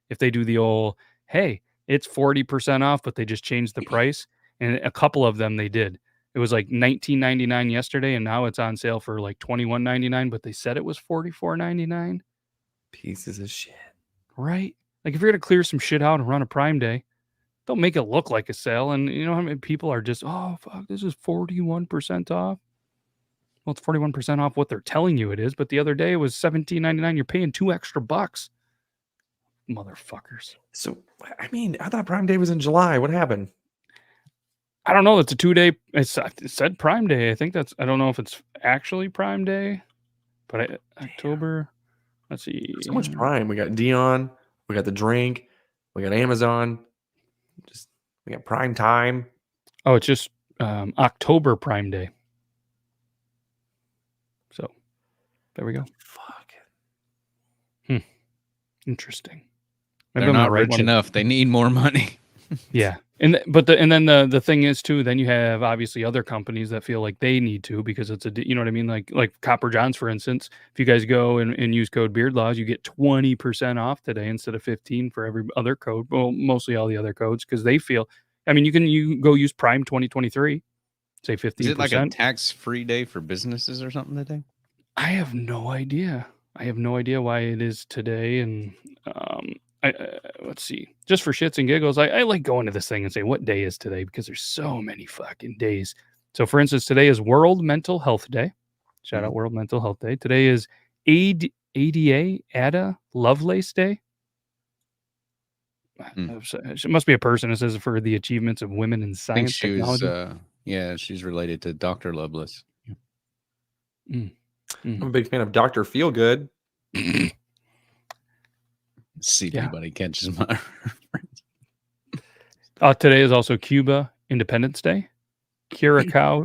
[SPEAKER 1] if they do the old, hey, it's 40% off, but they just changed the price. And a couple of them they did. It was like $19.99 yesterday, and now it's on sale for like $21.99, but they said it was $44.99.
[SPEAKER 2] Pieces of shit.
[SPEAKER 1] Right? Like if you're gonna clear some shit out and run a Prime Day, don't make it look like a sale. And you know how many people are just, oh fuck, this is 41% off. Well, it's 41% off what they're telling you it is, but the other day it was $17.99. You're paying $2 extra. Motherfuckers.
[SPEAKER 2] So I mean, I thought Prime Day was in July. What happened?
[SPEAKER 1] I don't know. It's a 2-day. It said Prime Day. I think I don't know if it's actually Prime Day, but October. Let's see.
[SPEAKER 2] So much Prime. We got Dion. We got the drink. We got Amazon. We got Prime Time.
[SPEAKER 1] Oh, it's just October Prime Day. So there we go.
[SPEAKER 2] Fuck.
[SPEAKER 1] Interesting.
[SPEAKER 3] They're
[SPEAKER 1] I'm
[SPEAKER 3] not
[SPEAKER 1] gonna write
[SPEAKER 3] rich
[SPEAKER 1] one of-
[SPEAKER 3] enough. They need more money.
[SPEAKER 1] Yeah. And then the thing is too, then you have obviously other companies that feel like they need to because it's you know what I mean? Like Copper Johns, for instance, if you guys go and use code Beardlaws, you get 20% off today instead of 15 for every other code. Well, mostly all the other codes because they feel, I mean, you go use Prime 2023, say 15%.
[SPEAKER 3] Is it like a tax-free day for businesses or something today?
[SPEAKER 1] I have no idea. I have no idea why it is today. And let's see. Just for shits and giggles, I like going to this thing and say, what day is today? Because there's so many fucking days. So, for instance, today is World Mental Health Day. Shout out World Mental Health Day. Today is Ada Lovelace Day. It must be a person. It says for the achievements of women in
[SPEAKER 3] I think
[SPEAKER 1] science,
[SPEAKER 3] she
[SPEAKER 1] technology.
[SPEAKER 3] was, she's related to Dr. Lovelace.
[SPEAKER 2] I'm a big fan of Dr. Feelgood.
[SPEAKER 3] See if anybody catches my reference.
[SPEAKER 1] Today is also Cuba Independence Day, Curacao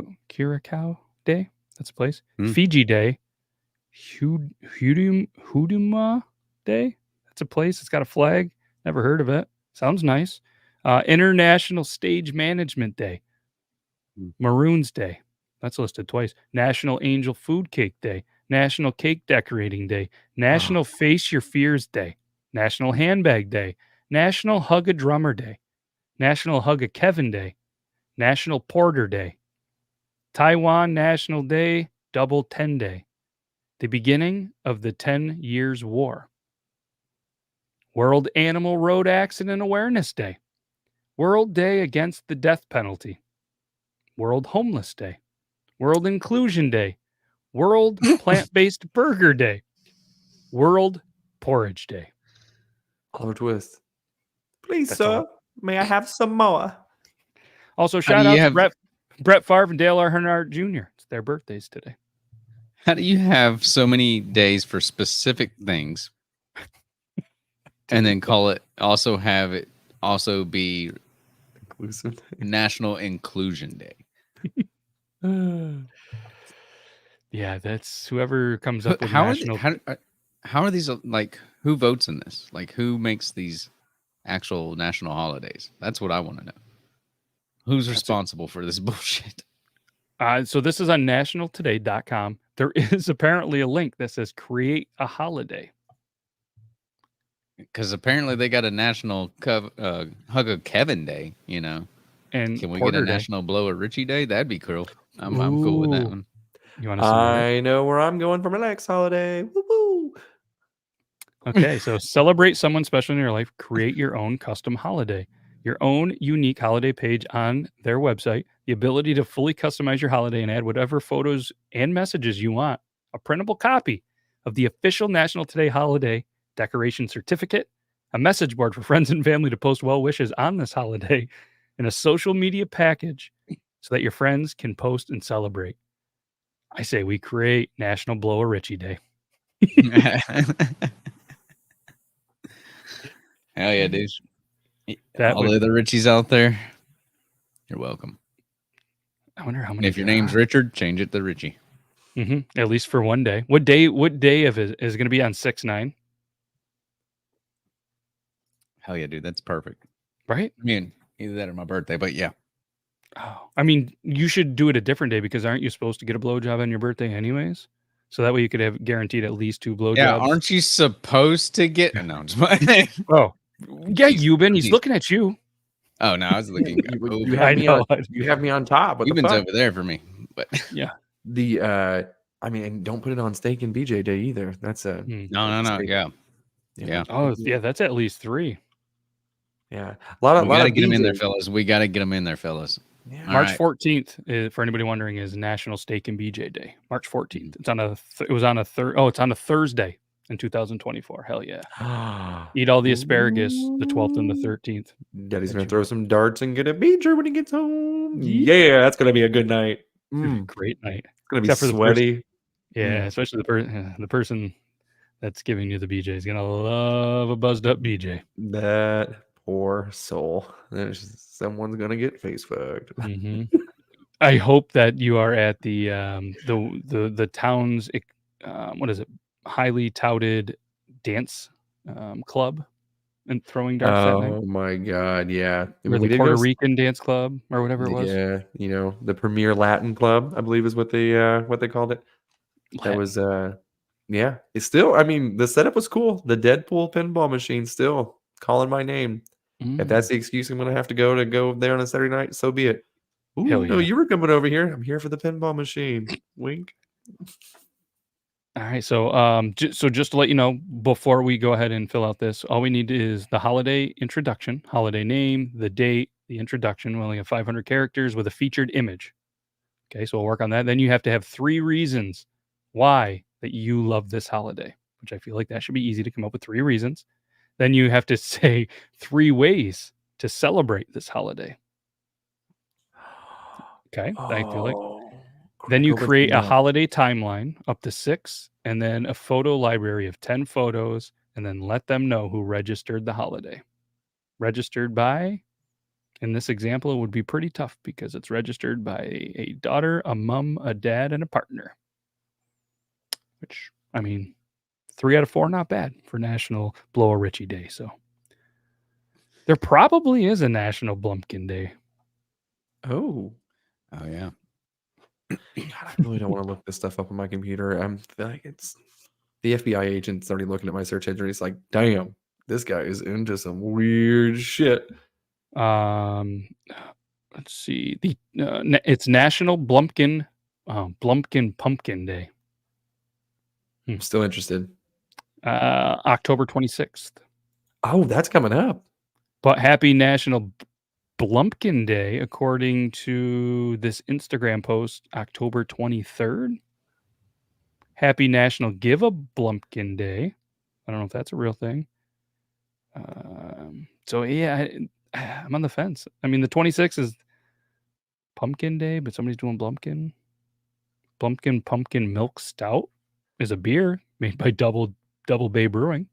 [SPEAKER 1] Day. That's a place. Fiji Day, Huduma Day. That's a place. It's got a flag. Never heard of it. Sounds nice. International Stage Management Day, Maroons Day. That's listed twice. National Angel Food Cake Day, National Cake Decorating Day, National Face Your Fears Day, National Handbag Day, National Hug a Drummer Day, National Hug a Kevin Day, National Porter Day, Taiwan National Day, Double 10 Day, the beginning of the 10 Years' War, World Animal Road Accident Awareness Day, World Day Against the Death Penalty, World Homeless Day, World Inclusion Day, World Plant-Based Burger Day, World Porridge Day.
[SPEAKER 2] Oliver Twist. Please,
[SPEAKER 1] That's
[SPEAKER 2] sir,
[SPEAKER 1] all.
[SPEAKER 2] may I have some more?
[SPEAKER 1] Also, shout out to Brett Favre and Dale Earnhardt Jr. It's their birthdays today.
[SPEAKER 3] How do you have so many days for specific things and then call it also have it also be
[SPEAKER 2] Inclusive
[SPEAKER 3] National Inclusion Day?
[SPEAKER 1] Yeah, that's whoever comes up with
[SPEAKER 3] How
[SPEAKER 1] national.
[SPEAKER 3] how are these like who votes in this? Like who makes these actual national holidays? That's what I want to know. Who's responsible for this bullshit?
[SPEAKER 1] So this is on nationaltoday.com. There is apparently a link that says create a holiday.
[SPEAKER 3] Because apparently they got a national Hug a Kevin Day, you know.
[SPEAKER 1] And
[SPEAKER 3] Can we
[SPEAKER 1] Porter
[SPEAKER 3] get a
[SPEAKER 1] Day.
[SPEAKER 3] national Blow a Richie Day? That'd be cool. I'm cool with that
[SPEAKER 2] Ooh.
[SPEAKER 3] one.
[SPEAKER 1] You want to submit it?
[SPEAKER 2] I know where I'm going for my next holiday. Woo-hoo.
[SPEAKER 1] Okay, so celebrate someone special in your life. Create your own custom holiday, your own unique holiday page on their website. The ability to fully customize your holiday and add whatever photos and messages you want. A printable copy of the official National Today holiday decoration certificate, a message board for friends and family to post well wishes on this holiday, and a social media package so that your friends can post and celebrate. I say we create National Blow a Richie Day.
[SPEAKER 3] Hell yeah, dude.
[SPEAKER 1] That
[SPEAKER 3] All
[SPEAKER 1] would-
[SPEAKER 3] the other Richies out there, you're welcome.
[SPEAKER 1] I wonder how
[SPEAKER 3] And
[SPEAKER 1] many.
[SPEAKER 3] if your name's Richard, change it to Richie.
[SPEAKER 1] At least for one day. What day of it is going to be on 6/9?
[SPEAKER 3] Hell yeah, dude. That's perfect.
[SPEAKER 1] Right?
[SPEAKER 3] I mean, either that or my birthday, but yeah.
[SPEAKER 1] Oh, I mean, you should do it a different day because aren't you supposed to get a blowjob on your birthday anyways? So that way you could have guaranteed at least 2 blowjobs.
[SPEAKER 3] Yeah, aren't you supposed to get? No, I'm just
[SPEAKER 1] Oh, yeah, Euban. He's looking at you.
[SPEAKER 3] Oh no, I was looking.
[SPEAKER 2] You
[SPEAKER 1] I
[SPEAKER 2] have me
[SPEAKER 1] know.
[SPEAKER 2] on. You have me on top. What the
[SPEAKER 3] Euban's
[SPEAKER 2] fuck?
[SPEAKER 3] over there for me, but
[SPEAKER 1] Yeah.
[SPEAKER 2] The I mean, don't put it on Steak and BJ Day either. That's a
[SPEAKER 3] no.
[SPEAKER 2] steak.
[SPEAKER 3] Yeah. Yeah.
[SPEAKER 1] Oh, yeah, that's at least 3.
[SPEAKER 2] Yeah. A lot
[SPEAKER 3] We got to
[SPEAKER 2] of
[SPEAKER 3] get them in there,
[SPEAKER 2] BJs.
[SPEAKER 3] fellas. We got to get them in there, fellas.
[SPEAKER 2] Yeah.
[SPEAKER 1] March
[SPEAKER 3] right.
[SPEAKER 1] 14th, for anybody wondering, is National Steak and BJ Day. March 14th. It's on it's on a Thursday in 2024. Hell yeah. Eat all the asparagus the 12th and the 13th.
[SPEAKER 2] Daddy's
[SPEAKER 1] Bet
[SPEAKER 2] gonna
[SPEAKER 1] you
[SPEAKER 2] throw
[SPEAKER 1] will.
[SPEAKER 2] some darts and get a beacher when he gets home. Yeah, that's gonna be a good night.
[SPEAKER 1] Great night.
[SPEAKER 2] It's gonna be
[SPEAKER 1] Except for the
[SPEAKER 2] sweaty.
[SPEAKER 1] Yeah, especially the person that's giving you the BJ is gonna love a buzzed up BJ.
[SPEAKER 2] That poor soul. Someone's gonna get face fucked.
[SPEAKER 1] I hope that you are at the town's what is it, highly touted dance club and throwing darts that night,
[SPEAKER 2] Oh my god, yeah.
[SPEAKER 1] or
[SPEAKER 2] We
[SPEAKER 1] the
[SPEAKER 2] did
[SPEAKER 1] Puerto
[SPEAKER 2] go
[SPEAKER 1] Rican dance club or whatever it was.
[SPEAKER 2] Yeah, you know, the Premier Latin Club, I believe is what they called it. That was yeah. It's still, I mean, the setup was cool. The Deadpool pinball machine still calling my name. If that's the excuse I'm gonna have to go there on a Saturday night, so be it. Ooh,
[SPEAKER 1] Hell
[SPEAKER 2] no,
[SPEAKER 1] yeah.
[SPEAKER 2] you were coming over here. I'm here for the pinball machine. Wink.
[SPEAKER 1] All right, so just to let you know, before we go ahead and fill out this, all we need is the holiday introduction, holiday name, the date, the introduction. We only have 500 characters with a featured image. Okay, so we'll work on that. Then you have to have 3 reasons why that you love this holiday, which I feel like that should be easy to come up with 3 reasons. Then you have to say 3 ways to celebrate this holiday. Okay, I feel like. Then you create a holiday timeline up to 6, and then a photo library of 10 photos, and then let them know who registered the holiday. Registered by, in this example, it would be pretty tough because it's registered by a daughter, a mom, a dad, and a partner. Which, I mean, 3 out of 4, not bad for National Blow a Richie Day. So there probably is a National Blumpkin Day.
[SPEAKER 2] Oh
[SPEAKER 3] yeah.
[SPEAKER 2] God, I really don't want to look this stuff up on my computer. I'm like, it's the FBI agent's already looking at my search engine. It's like, damn, this guy is into some weird shit.
[SPEAKER 1] Let's see. It's National Blumpkin Pumpkin Day.
[SPEAKER 2] I'm still interested.
[SPEAKER 1] October 26th.
[SPEAKER 2] Oh, that's coming up.
[SPEAKER 1] But happy National Blumpkin Day, according to this Instagram post, October 23rd. Happy National Give a Blumpkin Day. I don't know if that's a real thing. So yeah, I'm on the fence. I mean, the 26th is Pumpkin Day, but somebody's doing Blumpkin. Blumpkin Pumpkin Milk Stout is a beer made by Double Bay Brewing.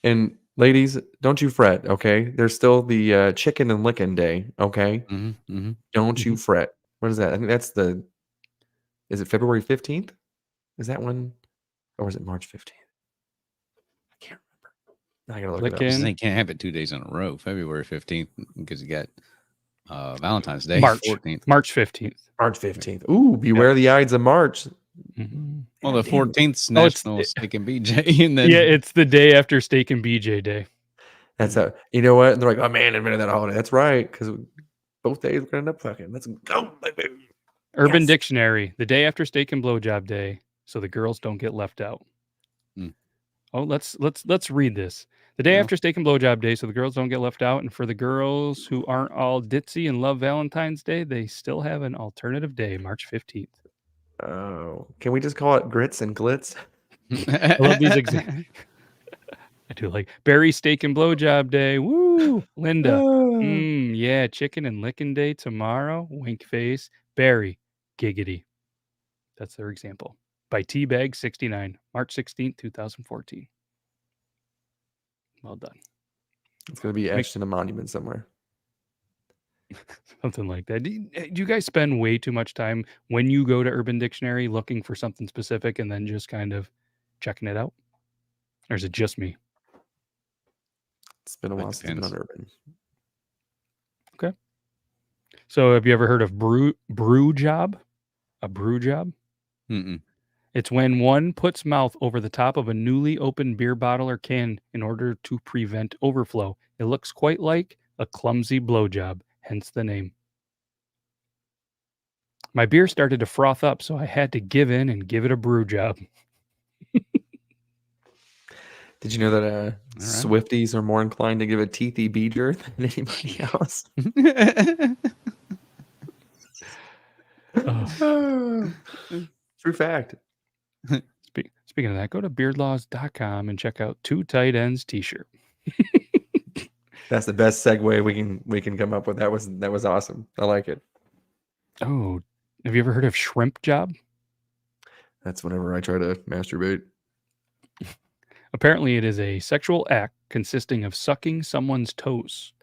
[SPEAKER 2] And ladies, don't you fret, okay? There's still the chicken and licking day, okay? Don't you fret. What is that? I think that's is it February 15th? Is that one? Or is it March 15th? I can't remember. I gotta look it up.
[SPEAKER 3] They can't have it 2 days in a row. February 15th, because you got Valentine's Day,
[SPEAKER 1] March
[SPEAKER 3] 14th.
[SPEAKER 1] March 15th.
[SPEAKER 2] March 15th. Ooh, beware the Ides of March.
[SPEAKER 1] Mhm.
[SPEAKER 3] Well, the
[SPEAKER 2] damn.
[SPEAKER 3] 14th's
[SPEAKER 1] Oh, it's-
[SPEAKER 3] National Steak and BJ, and then
[SPEAKER 1] Yeah, it's the day after Steak and BJ Day.
[SPEAKER 2] That's a, you know what? And they're like, oh man, invented that holiday. That's right, because both days we're gonna end up fucking. Let's go, baby.
[SPEAKER 1] Urban
[SPEAKER 2] Yes.
[SPEAKER 1] Dictionary, the day after Steak and Blowjob Day, so the girls don't get left out.
[SPEAKER 3] Mm.
[SPEAKER 1] Oh, let's read this. The day
[SPEAKER 3] Yeah.
[SPEAKER 1] after Steak and Blowjob Day, so the girls don't get left out, and for the girls who aren't all ditzy and love Valentine's Day, they still have an alternative day, March 15th.
[SPEAKER 2] Oh, can we just call it grits and glitz?
[SPEAKER 1] I love these examples. I do like Berry Steak and Blowjob Day. Woo! Linda. Yeah, chicken and licking day tomorrow. Wink face. Barry. Giggity. That's their example. By Teabag69, March 16th, 2014. Well done.
[SPEAKER 2] It's gonna be etched in a monument somewhere.
[SPEAKER 1] Something like that. Do you guys spend way too much time when you go to Urban Dictionary looking for something specific and then just kind of checking it out? Or is it just me?
[SPEAKER 2] It's been a
[SPEAKER 3] That
[SPEAKER 2] while since I've been on
[SPEAKER 3] depends.
[SPEAKER 2] Urban.
[SPEAKER 1] So have you ever heard of brew job? A brew job?
[SPEAKER 3] Mm-mm.
[SPEAKER 1] It's when one puts mouth over the top of a newly opened beer bottle or can in order to prevent overflow. It looks quite like a clumsy blowjob, hence the name. My beer started to froth up, so I had to give in and give it a brew job.
[SPEAKER 2] Did you know that Swifties are more inclined to give a teethy beater than anybody else? True fact.
[SPEAKER 1] Speaking of that, go to beardlaws.com and check out Two Tight Ends t-shirt.
[SPEAKER 2] That's the best segue we can come up with. That was awesome. I like it.
[SPEAKER 1] Oh, have you ever heard of shrimp job?
[SPEAKER 2] That's whenever I try to masturbate.
[SPEAKER 1] Apparently, it is a sexual act consisting of sucking someone's toes.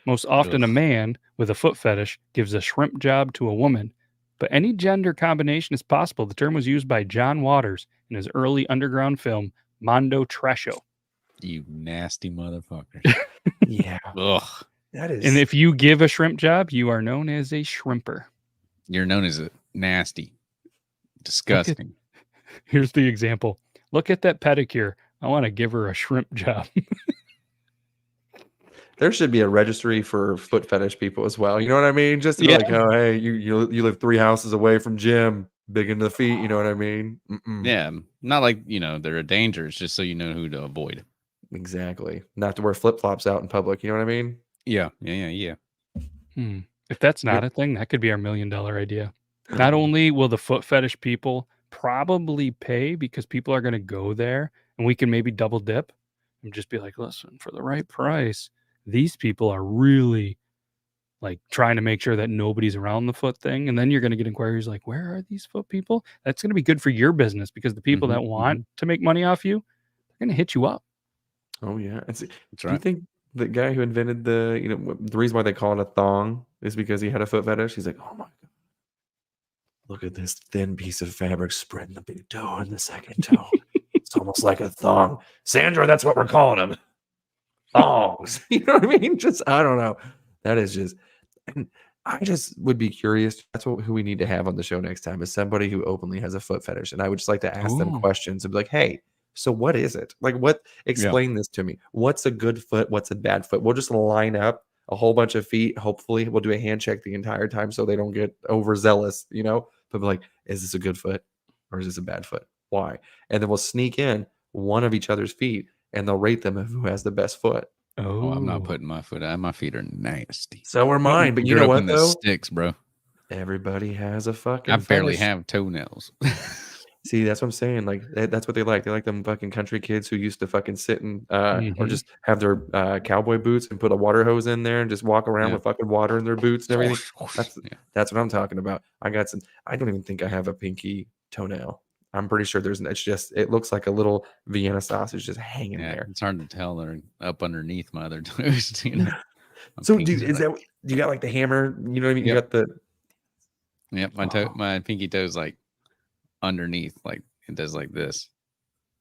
[SPEAKER 1] Most often, a
[SPEAKER 3] Ugh.
[SPEAKER 1] man with a foot fetish gives a shrimp job to a woman, but any gender combination is possible. The term was used by John Waters in his early underground film, Mondo Trasho.
[SPEAKER 3] You nasty motherfuckers.
[SPEAKER 2] Yeah.
[SPEAKER 3] Ugh.
[SPEAKER 2] That is.
[SPEAKER 1] And if you give a shrimp job, you are known as a shrimper.
[SPEAKER 3] You're known as a nasty. Disgusting.
[SPEAKER 1] Here's the example. Look at that pedicure. I want to give her a shrimp job.
[SPEAKER 2] There should be a registry for foot fetish people as well. You know what I mean? Just to be
[SPEAKER 1] Yeah.
[SPEAKER 2] like, oh, hey, you live 3 houses away from gym, big into the feet. You know what I mean? Mm-mm.
[SPEAKER 3] Yeah. Not like, they're a danger. It's just so you know who to avoid.
[SPEAKER 2] Exactly. Not to wear flip flops out in public. You know what I mean?
[SPEAKER 3] Yeah.
[SPEAKER 1] If that's not a thing, that could be our $1 million idea. Not only will the foot fetish people probably pay because people are going to go there and we can maybe double dip and just be like, listen, for the right price, these people are really like trying to make sure that nobody's around the foot thing. And then you're going to get inquiries like, where are these foot people? That's going to be good for your business because the people that want to make money off you, they're going to hit you up.
[SPEAKER 2] Oh, yeah.
[SPEAKER 3] That's
[SPEAKER 2] Do you
[SPEAKER 3] right.
[SPEAKER 2] think the guy who invented the reason why they call it a thong is because he had a foot fetish? He's like, oh my God. Look at this thin piece of fabric spreading the big toe and the second toe. It's almost like a thong. Sandra, that's what we're calling them. Thongs. You know what I mean? I don't know. That is just, and I just would be curious. That's who we need to have on the show next time is somebody who openly has a foot fetish. And I would just like to ask them
[SPEAKER 1] Ooh.
[SPEAKER 2] questions and be like, hey, so what is it? Like, explain this to me. What's a good foot? What's a bad foot? We'll just line up a whole bunch of feet. Hopefully we'll do a hand check the entire time so they don't get overzealous, but be like, is this a good foot or is this a bad foot? Why? And then we'll sneak in one of each other's feet and they'll rate them of who has the best foot.
[SPEAKER 3] Oh, I'm not putting my foot out. My feet are nasty.
[SPEAKER 2] So are mine. But you
[SPEAKER 3] Grew
[SPEAKER 2] know
[SPEAKER 3] up
[SPEAKER 2] what,
[SPEAKER 3] in the
[SPEAKER 2] though?
[SPEAKER 3] sticks, bro.
[SPEAKER 2] Everybody has a fucking
[SPEAKER 3] I barely
[SPEAKER 2] fetish.
[SPEAKER 3] have toenails.
[SPEAKER 2] See, that's what I'm saying. Like, that's what they like. They like them fucking country kids who used to fucking sit and or just have their cowboy boots and put a water hose in there and just walk around with fucking water in their boots and everything. That's what I'm talking about. I don't even think I have a pinky toenail. I'm pretty sure it looks like a little Vienna sausage just hanging there.
[SPEAKER 3] It's hard to tell. They're up underneath my other toes.
[SPEAKER 2] So, dude, you got like the hammer? You know what I mean?
[SPEAKER 3] Yep.
[SPEAKER 2] You got the.
[SPEAKER 3] Yep, my pinky toe's like underneath, like it does like this.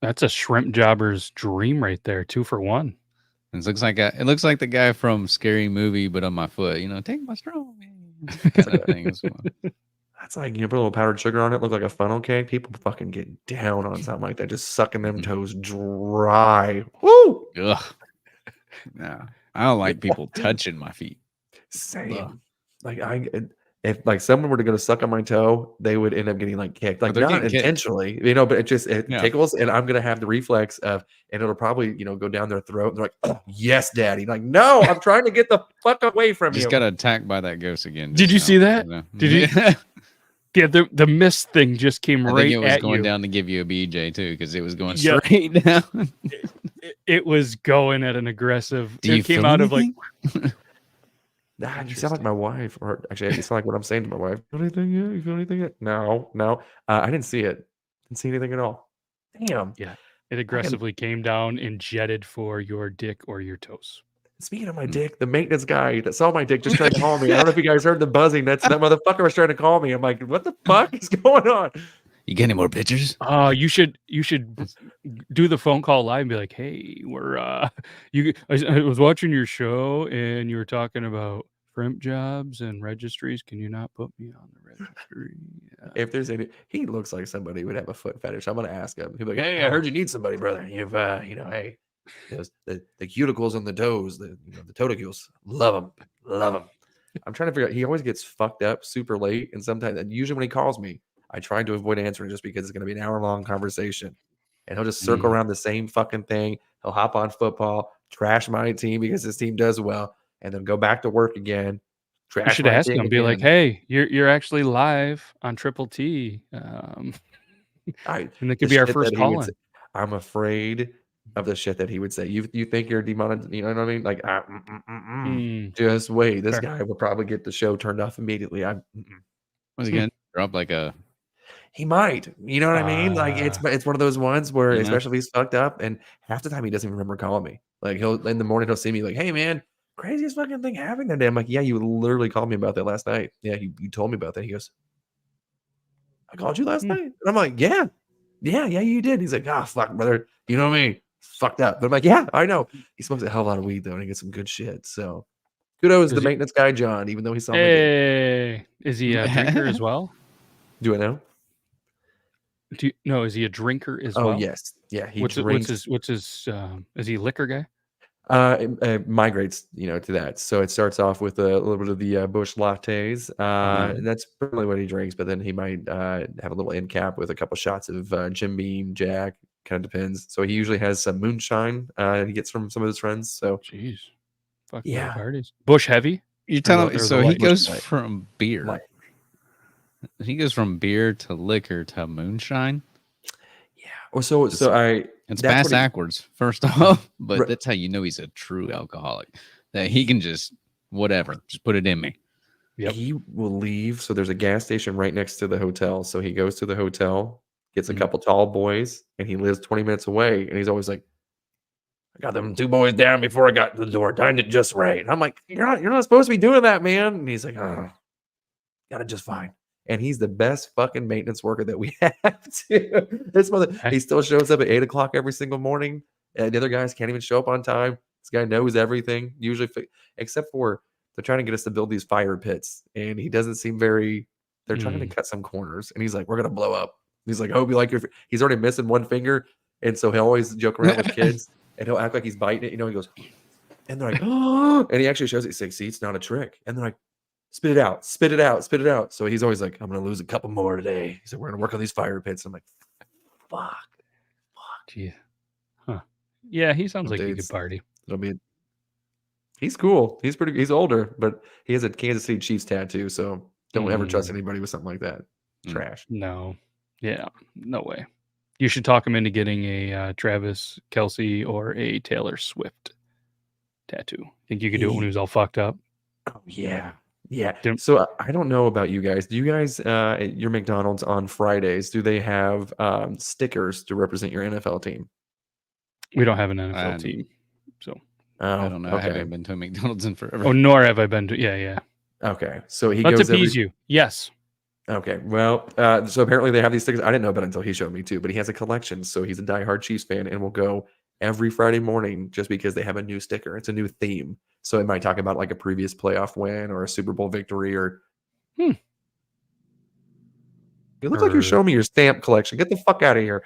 [SPEAKER 1] That's a shrimp jobber's dream right there. 2 for 1.
[SPEAKER 3] It looks like the guy from Scary Movie, but on my foot. Take my straw, man. Kind of thing.
[SPEAKER 2] That's like you put a little powdered sugar on it, look like a funnel cake. People fucking get down on something like that, just sucking them toes dry. Woo!
[SPEAKER 3] Ugh. No, I don't like people touching my feet.
[SPEAKER 2] Same.
[SPEAKER 3] Ugh.
[SPEAKER 2] Like if like someone were to go to suck on my toe, they would end up getting like kicked, like
[SPEAKER 3] they're
[SPEAKER 2] not
[SPEAKER 3] getting kicked.
[SPEAKER 2] intentionally, but it
[SPEAKER 3] Yeah.
[SPEAKER 2] tickles, and I'm gonna have the reflex of, and it'll probably go down their throat. And they're like, oh, yes, daddy. Like, no, I'm trying to get the fuck away from
[SPEAKER 3] Just
[SPEAKER 2] you.
[SPEAKER 3] got attacked by that ghost again.
[SPEAKER 1] Did you see that? Did you? Yeah, the mist thing just came
[SPEAKER 3] I
[SPEAKER 1] right
[SPEAKER 3] think it was
[SPEAKER 1] at
[SPEAKER 3] going
[SPEAKER 1] you.
[SPEAKER 3] down to give you a BJ too, because it was going
[SPEAKER 1] Yeah.
[SPEAKER 3] straight down.
[SPEAKER 1] It was going at an aggressive.
[SPEAKER 3] Do you
[SPEAKER 1] it came
[SPEAKER 3] feel
[SPEAKER 1] out
[SPEAKER 3] anything?
[SPEAKER 1] of like.
[SPEAKER 2] Nah, you sound like my wife, or actually, you sound like what I'm saying to my wife. You feel anything yet? You feel anything yet? No. I didn't see it. Didn't see anything at all. Damn.
[SPEAKER 1] Yeah, it aggressively came down and jetted for your dick or your toes.
[SPEAKER 2] Speaking of my dick, the maintenance guy that saw my dick just tried to call me. I don't know if you guys heard the buzzing. That motherfucker was trying to call me. I'm like, what the fuck is going on?
[SPEAKER 3] You get any more pictures?
[SPEAKER 1] You should do the phone call live and be like, hey, I was watching your show and you were talking about shrimp jobs and registries. Can you not put me on the registry? Yeah.
[SPEAKER 2] If there's he looks like somebody who would have a foot fetish. I'm gonna ask him. He'll be like, hey, I heard you need somebody, brother. You've hey, the cuticles on the toes, the toticles, love them. I'm trying to figure out. He always gets fucked up super late, and sometimes, and usually when he calls me, I try to avoid answering just because it's going to be an hour-long conversation, and he'll just circle around the same fucking thing. He'll hop on football, trash my team because his team does well, and then go back to work again.
[SPEAKER 1] You should ask him, be like, hey, you're actually live on Triple T, and that could be our first call in.
[SPEAKER 2] I'm afraid of the shit that he would say. You think you're demonetized? You know what I mean? Like, just wait. This guy will probably get the show turned off immediately.
[SPEAKER 3] Was he gonna drop like a?
[SPEAKER 2] He might. You know what I mean? Like, it's one of those ones where, especially if he's fucked up, and half the time he doesn't even remember calling me. Like, in the morning he'll see me like, hey man, craziest fucking thing happened that day. I'm like, yeah, you literally called me about that last night. Yeah, you told me about that. He goes, I called you last night. And I'm like, yeah, you did. He's like, fuck, brother. You know what I mean? Fucked up. But I'm like, yeah, I know. He smokes a hell of a lot of weed though, and he gets some good shit. So kudos to the maintenance guy, John, even though he's on
[SPEAKER 1] is he a drinker as well?
[SPEAKER 2] Do I know?
[SPEAKER 1] No, is he a drinker as well?
[SPEAKER 2] Oh yes. Yeah. He
[SPEAKER 1] what's
[SPEAKER 2] drinks.
[SPEAKER 1] What's his is he a liquor guy?
[SPEAKER 2] It migrates, to that. So it starts off with a little bit of the Bush lattes. And that's probably what he drinks, but then he might have a little end cap with a couple shots of Jim Beam, Jack. Kind of depends. So he usually has some moonshine he gets from some of his friends. So
[SPEAKER 1] jeez, fuck
[SPEAKER 2] yeah,
[SPEAKER 1] parties. Bush heavy.
[SPEAKER 3] You tell him. So he goes from beer. He goes from beer to liquor to moonshine.
[SPEAKER 2] Yeah. Well, so
[SPEAKER 3] it's bass backwards, first off, but that's how you know he's a true alcoholic. That he can just put it in me.
[SPEAKER 2] Yep. He will leave. So there's a gas station right next to the hotel. So he goes to the hotel, gets a couple tall boys, and he lives 20 minutes away. And he's always like, I got them 2 boys down before I got to the door. Timed it just right. And I'm like, you're not supposed to be doing that, man. And he's like, got it just fine. And he's the best fucking maintenance worker that we have. He still shows up at 8 o'clock every single morning. And the other guys can't even show up on time. This guy knows everything, usually, except for they're trying to get us to build these fire pits. And he doesn't seem they're trying to cut some corners. And he's like, we're going to blow up. He's like, I hope you like he's already missing one finger. And so he'll always joke around with kids and he'll act like he's biting it. He goes, and they're like, oh, and he actually shows it. He's like, see, it's not a trick. And they're like, spit it out, spit it out, spit it out. So he's always like, I'm going to lose a couple more today. He said, we're going to work on these fire pits. I'm like, fuck.
[SPEAKER 1] Yeah. Huh. Yeah, he sounds like a good party.
[SPEAKER 2] He's cool. He's older, but he has a Kansas City Chiefs tattoo. So don't ever trust anybody with something like that. Trash.
[SPEAKER 1] No. Yeah, no way. You should talk him into getting a Travis Kelce or a Taylor Swift tattoo. Think you could do it when he was all fucked up?
[SPEAKER 2] Oh, yeah. Yeah. So I don't know about you guys. Do you guys at your McDonald's on Fridays, do they have stickers to represent your NFL team?
[SPEAKER 1] We don't have an NFL team. So
[SPEAKER 3] I don't know. Okay. I haven't been to a McDonald's in forever.
[SPEAKER 1] Oh, nor have I been to. Yeah.
[SPEAKER 2] Okay. So he
[SPEAKER 1] Let's
[SPEAKER 2] goes
[SPEAKER 1] appease you. Yes.
[SPEAKER 2] Okay. Well, so apparently they have these stickers. I didn't know about it until he showed me too, but he has a collection. So he's a diehard Chiefs fan and will go every Friday morning just because they have a new sticker. It's a new theme. So it might talk about like a previous playoff win or a Super Bowl victory or you look like you're showing me your stamp collection. Get the fuck out of here.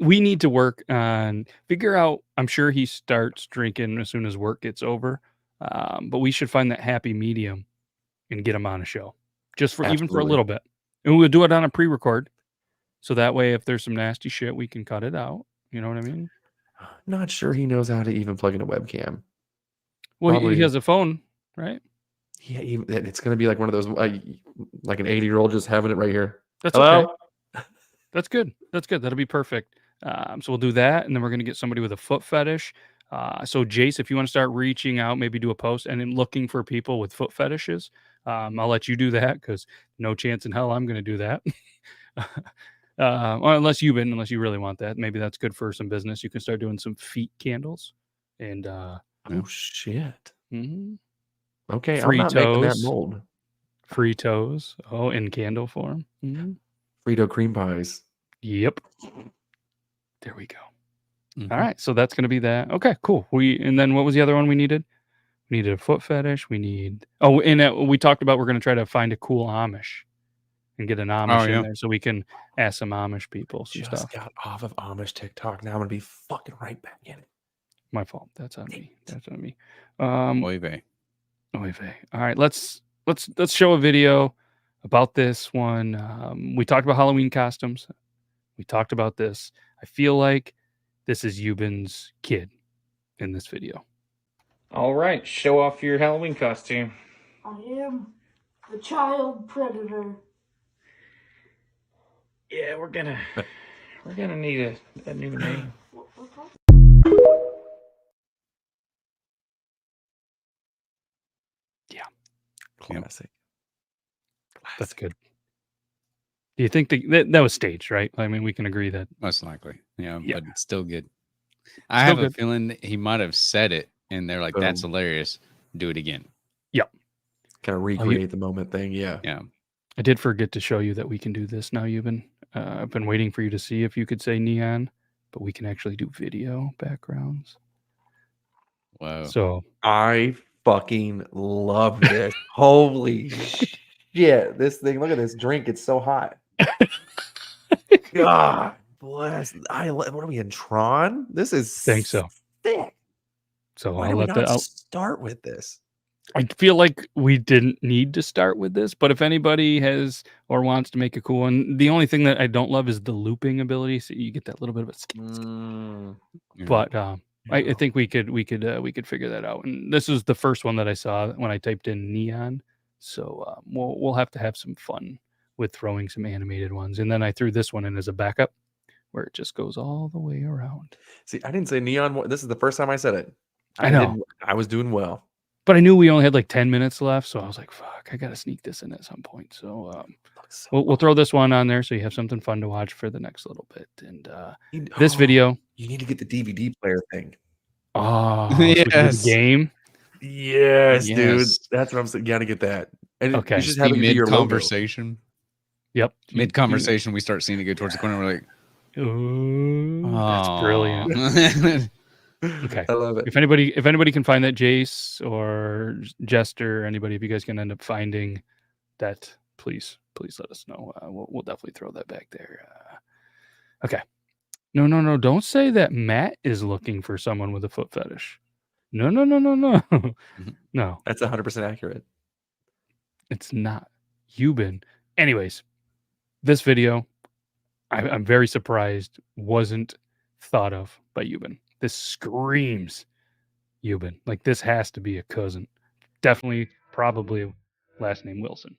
[SPEAKER 1] We need to work on figure out. I'm sure he starts drinking as soon as work gets over, but we should find that happy medium and get him on a show, just for even for a
[SPEAKER 2] Absolutely.
[SPEAKER 1] little bit, and we'll do it on a pre-record, so that way if there's some nasty shit, we can cut it out. You know what I mean?
[SPEAKER 2] Not sure he knows how to even plug in a webcam.
[SPEAKER 1] Well, he
[SPEAKER 2] Probably.
[SPEAKER 1] has a phone, right?
[SPEAKER 2] Yeah, it's gonna be like one of those like an 80-year-old just having it right here.
[SPEAKER 1] That's
[SPEAKER 2] Hello?
[SPEAKER 1] okay. That's good. That's good. That'll be perfect. So we'll do that, and then we're going to get somebody with a foot fetish. So Jace, if you want to start reaching out, maybe do a post and then looking for people with foot fetishes, I'll let you do that because no chance in hell I'm going to do that. Or unless you really want that, maybe that's good for some business. You can start doing some feet candles, and
[SPEAKER 2] Oh shit.
[SPEAKER 1] mhm.
[SPEAKER 2] Okay,
[SPEAKER 1] Free
[SPEAKER 2] I'm not making that
[SPEAKER 1] toes.
[SPEAKER 2] mold.
[SPEAKER 1] Free toes. Oh, in candle form. Mhm.
[SPEAKER 2] Frito cream pies.
[SPEAKER 1] Yep. There we go.
[SPEAKER 3] Mhm.
[SPEAKER 1] All right, so that's going to be that. Okay, cool. And then what was the other one we needed? We needed a foot fetish. We need we talked about we're going to try to find a cool Amish and get an Amish in there so we can ask some Amish people some
[SPEAKER 2] Just
[SPEAKER 1] stuff.
[SPEAKER 2] got off of Amish TikTok. Now I'm gonna be fucking right back in it.
[SPEAKER 1] My fault. That's on me. That's on me.
[SPEAKER 3] Oy vey.
[SPEAKER 1] Oy vey. All right, let's show a video about this one. We talked about Halloween costumes. We talked about this. I feel like this is Euban's kid in this video.
[SPEAKER 5] All right, show off your Halloween costume.
[SPEAKER 6] I am the child predator.
[SPEAKER 5] Yeah, we're gonna need a new name.
[SPEAKER 1] Yeah,
[SPEAKER 2] classic.
[SPEAKER 1] That's good. Do you think that was staged, right? I mean, we can agree that
[SPEAKER 3] Most likely. Yeah,
[SPEAKER 1] Yeah.
[SPEAKER 3] but it's still good. I
[SPEAKER 1] Still
[SPEAKER 3] have a
[SPEAKER 1] good.
[SPEAKER 3] feeling that he might have said it and they're like, that's
[SPEAKER 2] Boom.
[SPEAKER 3] hilarious. Do it again.
[SPEAKER 2] Kind of recreate the moment thing. Yeah.
[SPEAKER 3] Yeah.
[SPEAKER 1] I did forget to show you that we can do this now, Euban. I've been waiting for you to see if you could say neon, but we can actually do video backgrounds.
[SPEAKER 3] Whoa.
[SPEAKER 1] So
[SPEAKER 2] I fucking love this. Holy shit. This thing, look at this drink. It's so hot. God bless. What are we in Tron? This is
[SPEAKER 1] think so.
[SPEAKER 2] sick.
[SPEAKER 1] So
[SPEAKER 2] Why
[SPEAKER 1] I'll
[SPEAKER 2] do we
[SPEAKER 1] let
[SPEAKER 2] not
[SPEAKER 1] that.
[SPEAKER 2] start with this?
[SPEAKER 1] I feel like we didn't need to start with this, but if anybody has or wants to make a cool one, the only thing that I don't love is the looping ability. So you get that little bit of a
[SPEAKER 3] Yeah.
[SPEAKER 1] but I think we could figure that out. And this is the first one that I saw when I typed in neon. So we'll have to have some fun with throwing some animated ones. And then I threw this one in as a backup where it just goes all the way around.
[SPEAKER 2] See, I didn't say neon. This is the first time I said it.
[SPEAKER 1] I know.
[SPEAKER 2] I was doing well.
[SPEAKER 1] But I knew we only had like 10 minutes left, so I was like, fuck, I got to sneak this in at some point. So we'll throw this one on there so you have something fun to watch for the next little bit. And this video.
[SPEAKER 2] You need to get the DVD player thing.
[SPEAKER 1] Oh, so we can do
[SPEAKER 3] Yes.
[SPEAKER 1] the game.
[SPEAKER 2] Yes, dude.
[SPEAKER 3] Yes.
[SPEAKER 2] That's what I'm saying. You got to get that. And
[SPEAKER 1] Okay.
[SPEAKER 2] you just have it be your
[SPEAKER 3] mid
[SPEAKER 2] logo.
[SPEAKER 3] conversation.
[SPEAKER 1] Yep.
[SPEAKER 3] Mid conversation, we start seeing it go towards the corner. We're like,
[SPEAKER 1] Ooh, that's brilliant.
[SPEAKER 3] brilliant.
[SPEAKER 1] Okay.
[SPEAKER 2] I love it.
[SPEAKER 1] If anybody can find that, Jace or Jester, anybody, if you guys can end up finding that, please let us know. We'll definitely throw that back there. Okay. No. Don't say that Matt is looking for someone with a foot fetish. No. No,
[SPEAKER 2] That's 100% accurate.
[SPEAKER 1] it's not. Euban. Anyways, this video, I'm very surprised wasn't thought of by Euban. This screams Euban. Like this has to be a cousin. Definitely, probably last name Wilson.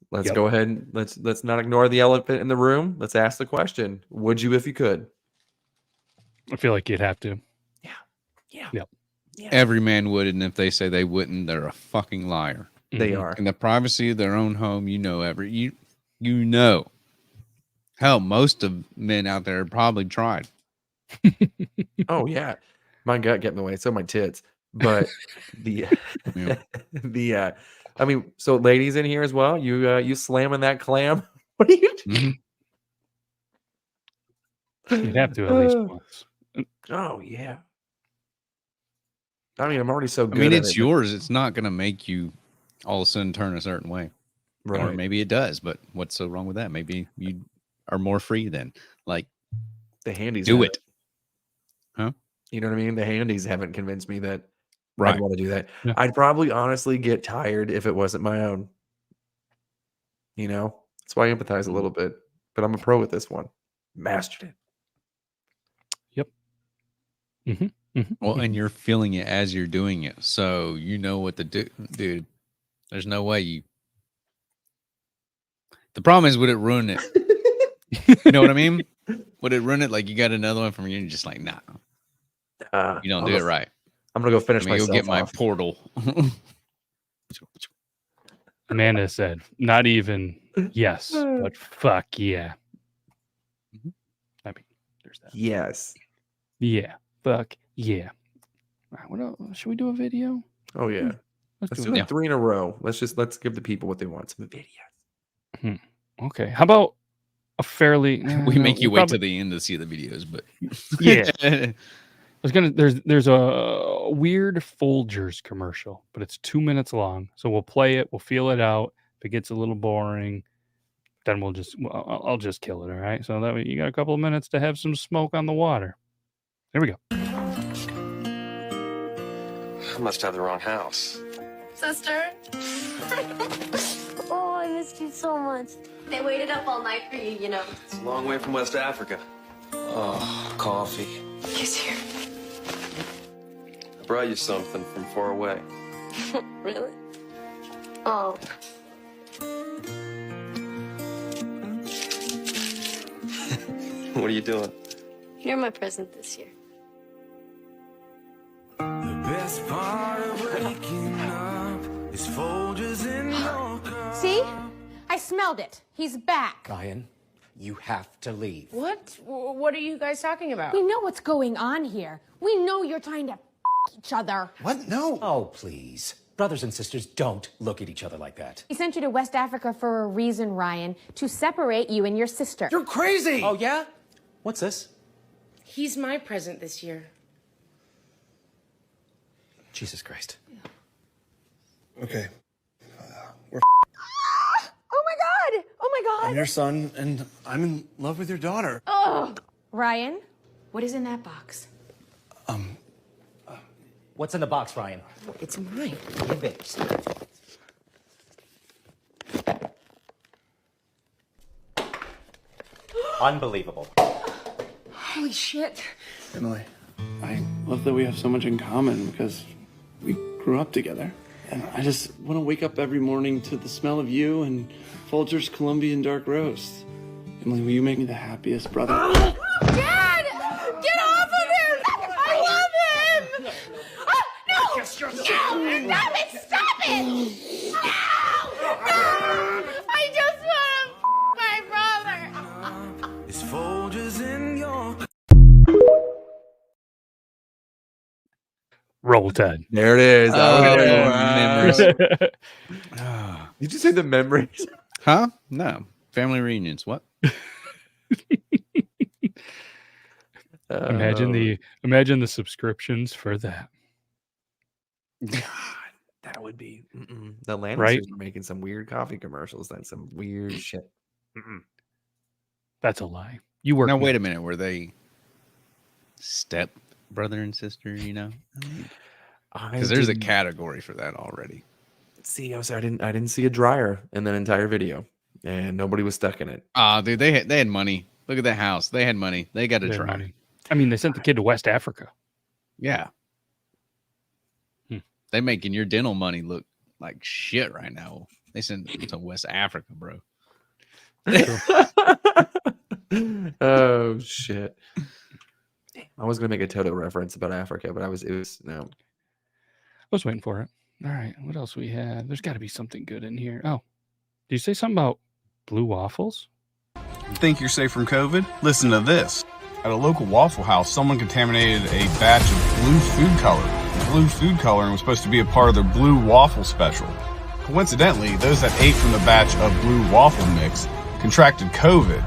[SPEAKER 2] Let's
[SPEAKER 1] Yep.
[SPEAKER 2] go ahead and let's not ignore the elephant in the room. Let's ask the question. Would you if you could?
[SPEAKER 1] I feel like you'd have to.
[SPEAKER 2] Yeah.
[SPEAKER 1] Yep.
[SPEAKER 2] Yeah.
[SPEAKER 3] Every man would, and if they say they wouldn't, they're a fucking liar.
[SPEAKER 2] They
[SPEAKER 1] Mhm.
[SPEAKER 2] are.
[SPEAKER 3] In the privacy of their own home, you know. Hell, most of men out there probably tried.
[SPEAKER 2] Oh yeah, my gut get in the way. So my tits, but the
[SPEAKER 3] Yeah.
[SPEAKER 2] the I mean, so ladies in here as well. You slamming that clam? What are you doing?
[SPEAKER 1] You'd have to at least once.
[SPEAKER 2] Oh yeah. I mean, I'm already so
[SPEAKER 3] I
[SPEAKER 2] good
[SPEAKER 3] mean,
[SPEAKER 2] at
[SPEAKER 3] it's
[SPEAKER 2] it. but-
[SPEAKER 3] yours. It's not going to make you all of a sudden turn a certain way. Or
[SPEAKER 2] Right.
[SPEAKER 3] maybe it does, but what's so wrong with that? Maybe you are more free then. Like,
[SPEAKER 2] The handies
[SPEAKER 3] do
[SPEAKER 2] haven't.
[SPEAKER 3] it. Huh?
[SPEAKER 2] You know what I mean? The handies haven't convinced me that
[SPEAKER 3] Right.
[SPEAKER 2] I'd want to do that.
[SPEAKER 1] Yeah.
[SPEAKER 2] I'd probably honestly get tired if it wasn't my own. You know, that's why I empathize a little bit. But I'm a pro with this one. Mastered it.
[SPEAKER 3] Well, and you're feeling it as you're doing it. So you know what to do. Dude, there's no way you. The problem is, would it ruin it? You know what I mean? Would it ruin it? Like you got another one from you and you're just like, nah, you don't do it right.
[SPEAKER 2] I'm gonna go finish
[SPEAKER 3] I mean, you'll
[SPEAKER 2] myself
[SPEAKER 3] get my
[SPEAKER 2] off.
[SPEAKER 3] portal.
[SPEAKER 1] Amanda said, not even yes, but fuck yeah. I mean, there's that.
[SPEAKER 2] Yes.
[SPEAKER 1] Yeah, fuck yeah. All right, what else? Should we do a video?
[SPEAKER 2] Oh yeah. Let's do
[SPEAKER 1] it.
[SPEAKER 2] like 3 in a row. Let's give the people what they want. Some videos.
[SPEAKER 1] Okay. How about a fairly?
[SPEAKER 3] We make you
[SPEAKER 1] we'll
[SPEAKER 3] wait
[SPEAKER 1] probably-
[SPEAKER 3] till the end to see the videos, but
[SPEAKER 1] Yeah. I was gonna. There's a weird Folgers commercial, but it's 2 minutes long. So we'll play it. We'll feel it out. If it gets a little boring, then I'll just kill it. All right. So that way you got a couple of minutes to have some smoke on the water. Here we go.
[SPEAKER 7] I must have the wrong house.
[SPEAKER 8] Sister?
[SPEAKER 6] Oh, I missed you so much.
[SPEAKER 8] They waited up all night for you, you know.
[SPEAKER 7] It's a long way from West Africa. Oh, coffee.
[SPEAKER 8] He's here.
[SPEAKER 7] I brought you something from far away.
[SPEAKER 6] Really? Oh.
[SPEAKER 7] What are you doing?
[SPEAKER 6] You're my present this year.
[SPEAKER 9] See? I smelled it. He's back.
[SPEAKER 10] Ryan, you have to leave.
[SPEAKER 9] What? What are you guys talking about? We know what's going on here. We know you're trying to each other.
[SPEAKER 10] What? No. Oh, please. Brothers and sisters don't look at each other like that.
[SPEAKER 9] He sent you to West Africa for a reason, Ryan, to separate you and your sister.
[SPEAKER 10] You're crazy! Oh, yeah? What's this?
[SPEAKER 11] He's my present this year.
[SPEAKER 10] Jesus Christ.
[SPEAKER 12] Okay.
[SPEAKER 9] Oh my God! Oh my God!
[SPEAKER 12] I'm your son, and I'm in love with your daughter.
[SPEAKER 9] Oh, Ryan, what is in that box?
[SPEAKER 10] What's in the box, Ryan?
[SPEAKER 11] It's mine.
[SPEAKER 10] Give it. Unbelievable.
[SPEAKER 11] Holy shit.
[SPEAKER 12] Emily, I love that we have so much in common because we grew up together. And I just want to wake up every morning to the smell of you and Folger's Colombian dark roast. Emily, will you make me the happiest brother?
[SPEAKER 9] Dad! Get off of him! I love him! Oh, no! No! Stop it! Stop it! No! No! I just want to my brother!
[SPEAKER 13] It's Folgers in your...
[SPEAKER 1] Roll Tide.
[SPEAKER 2] There it is.
[SPEAKER 3] memories.
[SPEAKER 2] Did you say the memories?
[SPEAKER 3] Huh? No. Family reunions. What?
[SPEAKER 1] Imagine the subscriptions for that.
[SPEAKER 2] God, that would be the Lannisters
[SPEAKER 1] Right?
[SPEAKER 2] were making some weird coffee commercials. That's some weird shit.
[SPEAKER 1] That's a lie. You work.
[SPEAKER 3] Now wait a minute. Were they step brother and sister? You know, because there's a category for that already.
[SPEAKER 2] See, I didn't see a dryer in that entire video, and nobody was stuck in it.
[SPEAKER 3] Ah, dude, they had money. Look at that house. They had money. They got to
[SPEAKER 1] They had
[SPEAKER 3] try.
[SPEAKER 1] money. I mean, they sent the kid to West Africa.
[SPEAKER 3] Yeah. They making your dental money look like shit right now. They sent them to West Africa, bro.
[SPEAKER 2] Oh shit! I was gonna make a Toto reference about Africa, but it was no.
[SPEAKER 1] I was waiting for it. All right, what else we have? There's got to be something good in here. Oh, did you say something about blue waffles?
[SPEAKER 14] Think you're safe from COVID? Listen to this. At a local Waffle House, someone contaminated a batch of blue food coloring. The blue food coloring was supposed to be a part of their blue waffle special. Coincidentally, those that ate from the batch of blue waffle mix contracted COVID.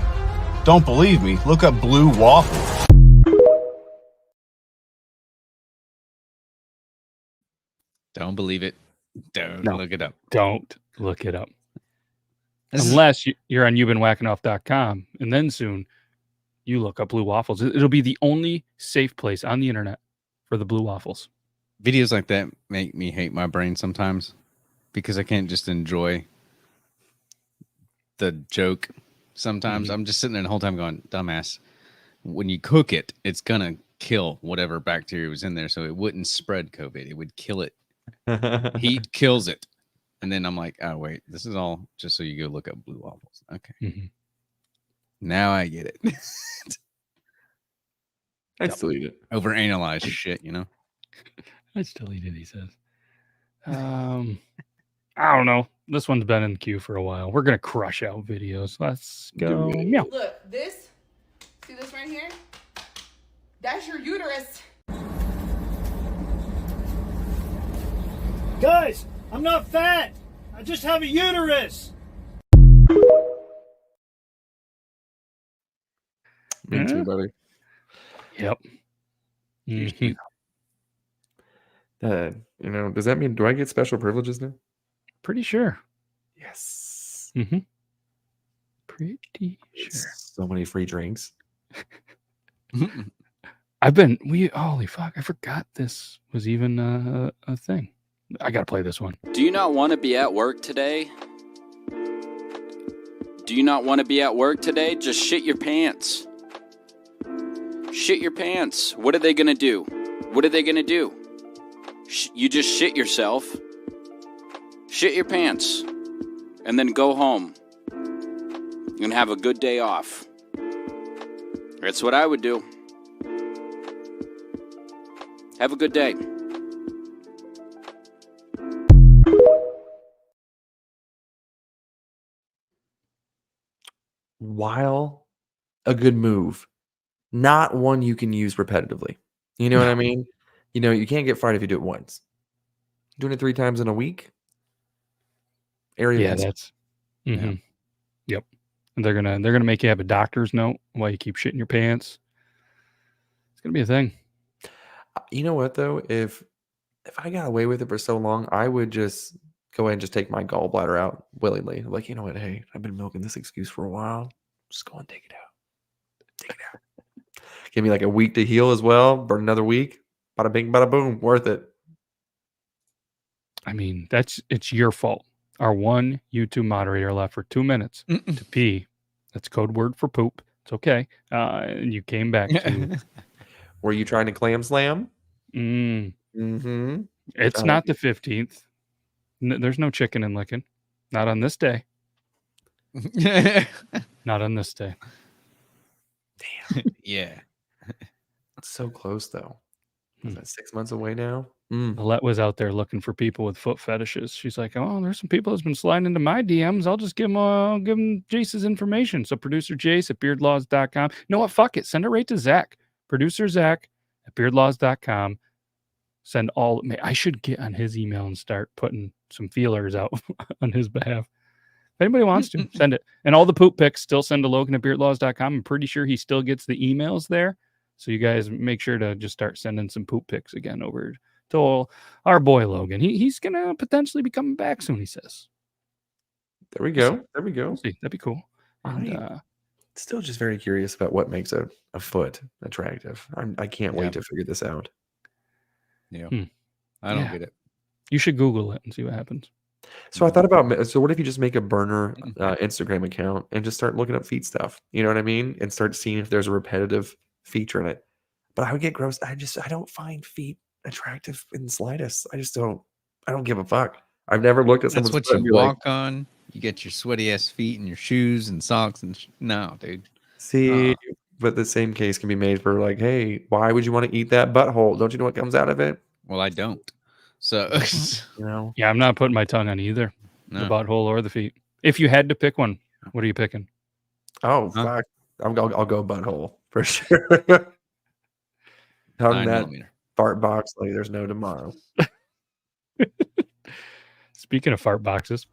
[SPEAKER 14] Don't believe me? Look up blue waffles.
[SPEAKER 3] Don't believe it. Don't look it up.
[SPEAKER 1] Don't look it up. Unless you're on you'vebeenwhackingoff.com, and then soon you look up blue waffles. It'll be the only safe place on the internet for the blue waffles.
[SPEAKER 3] Videos like that make me hate my brain sometimes because I can't just enjoy the joke. Sometimes I'm just sitting there the whole time going, dumbass. When you cook it, it's going to kill whatever bacteria was in there, so it wouldn't spread COVID. It would kill it. Heat kills it. And then I'm like, oh, wait, this is all just so you go look up blue waffles. Okay. Now I get it.
[SPEAKER 2] I still eat it.
[SPEAKER 3] Overanalyze shit, you know?
[SPEAKER 1] I still eat it, he says. I don't know. This one's been in the queue for a while. We're going to crush out videos. Let's go. Meow.
[SPEAKER 11] Look, this. See this right here? That's your uterus.
[SPEAKER 15] Guys, I'm not fat. I just have a uterus.
[SPEAKER 2] Me too, buddy.
[SPEAKER 1] Yep.
[SPEAKER 2] You know, does that mean, do I get special privileges now?
[SPEAKER 1] Pretty sure.
[SPEAKER 2] Yes.
[SPEAKER 1] Pretty sure.
[SPEAKER 2] So many free drinks.
[SPEAKER 1] Holy fuck, I forgot this was even a thing. I gotta play this one.
[SPEAKER 16] Do you not want to be at work today? Do you not want to be at work today? Just shit your pants. Shit your pants. What are they gonna do? What are they gonna do? You just shit yourself. Shit your pants. And then go home. And have a good day off. That's what I would do. Have a good day.
[SPEAKER 2] While a good move, not one you can use repetitively. You know what I mean? You know, you can't get fired if you do it once. Doing it 3 times in a week?
[SPEAKER 1] That's Yep. And they're gonna make you have a doctor's note while you keep shitting your pants. It's gonna be a thing.
[SPEAKER 2] You know what though? If I got away with it for so long, I would just go ahead and just take my gallbladder out willingly. Like, you know what? Hey, I've been milking this excuse for a while. Just go and take it out. Take it out. Give me like a week to heal as well. Burn another week. Bada bing, bada boom. Worth it.
[SPEAKER 1] I mean, it's your fault. Our one YouTube moderator left for 2 minutes to pee. That's code word for poop. It's okay. And you came back to.
[SPEAKER 2] Were you trying to clam slam?
[SPEAKER 1] Mm-hmm. It's not the 15th. There's no chicken and licking. Not on this day. Not on this day.
[SPEAKER 2] Damn.
[SPEAKER 3] Yeah.
[SPEAKER 2] It's so close though. Is that 6 months away now?
[SPEAKER 1] Alette was out there looking for people with foot fetishes. She's like, oh, there's some people that's been sliding into my DMs. I'll just give them Jace's information. So producer Jace at beardlaws.com. You know what? Fuck it. Send it right to Zach. Producer Zach at beardlaws.com. Send all. I should get on his email and start putting some feelers out on his behalf. If anybody wants to, send it. And all the poop pics still send to Logan at beardlaws.com. I'm pretty sure he still gets the emails there. So you guys make sure to just start sending some poop pics again over to our boy Logan. He's going to potentially be coming back soon, he says.
[SPEAKER 2] There we go. There we go.
[SPEAKER 1] We'll see. That'd be cool. And,
[SPEAKER 2] still just very curious about what makes a foot attractive. I can't wait to figure this out.
[SPEAKER 3] Yeah. I don't get it.
[SPEAKER 1] You should Google it and see what happens.
[SPEAKER 2] So I thought about, so what if you just make a burner Instagram account and just start looking up feet stuff? You know what I mean? And start seeing if there's a repetitive feature in it. But I would get gross. I don't find feet attractive in the slightest. I don't give a fuck. I've never looked at someone's
[SPEAKER 3] That's what you walk on. You get your sweaty ass feet and your shoes and socks and no, dude.
[SPEAKER 2] See, but the same case can be made for like, hey, why would you want to eat that butthole? Don't you know what comes out of it?
[SPEAKER 3] Well, I don't. So,
[SPEAKER 2] you know.
[SPEAKER 1] Yeah, I'm not putting my tongue on either. The
[SPEAKER 3] No.
[SPEAKER 1] butthole or the feet. If you had to pick one, what are you picking?
[SPEAKER 2] Oh, fuck. I'll go butthole for sure. Tongue
[SPEAKER 3] 9
[SPEAKER 2] that
[SPEAKER 3] millimeter.
[SPEAKER 2] fart box like there's no tomorrow.
[SPEAKER 1] Speaking of fart boxes.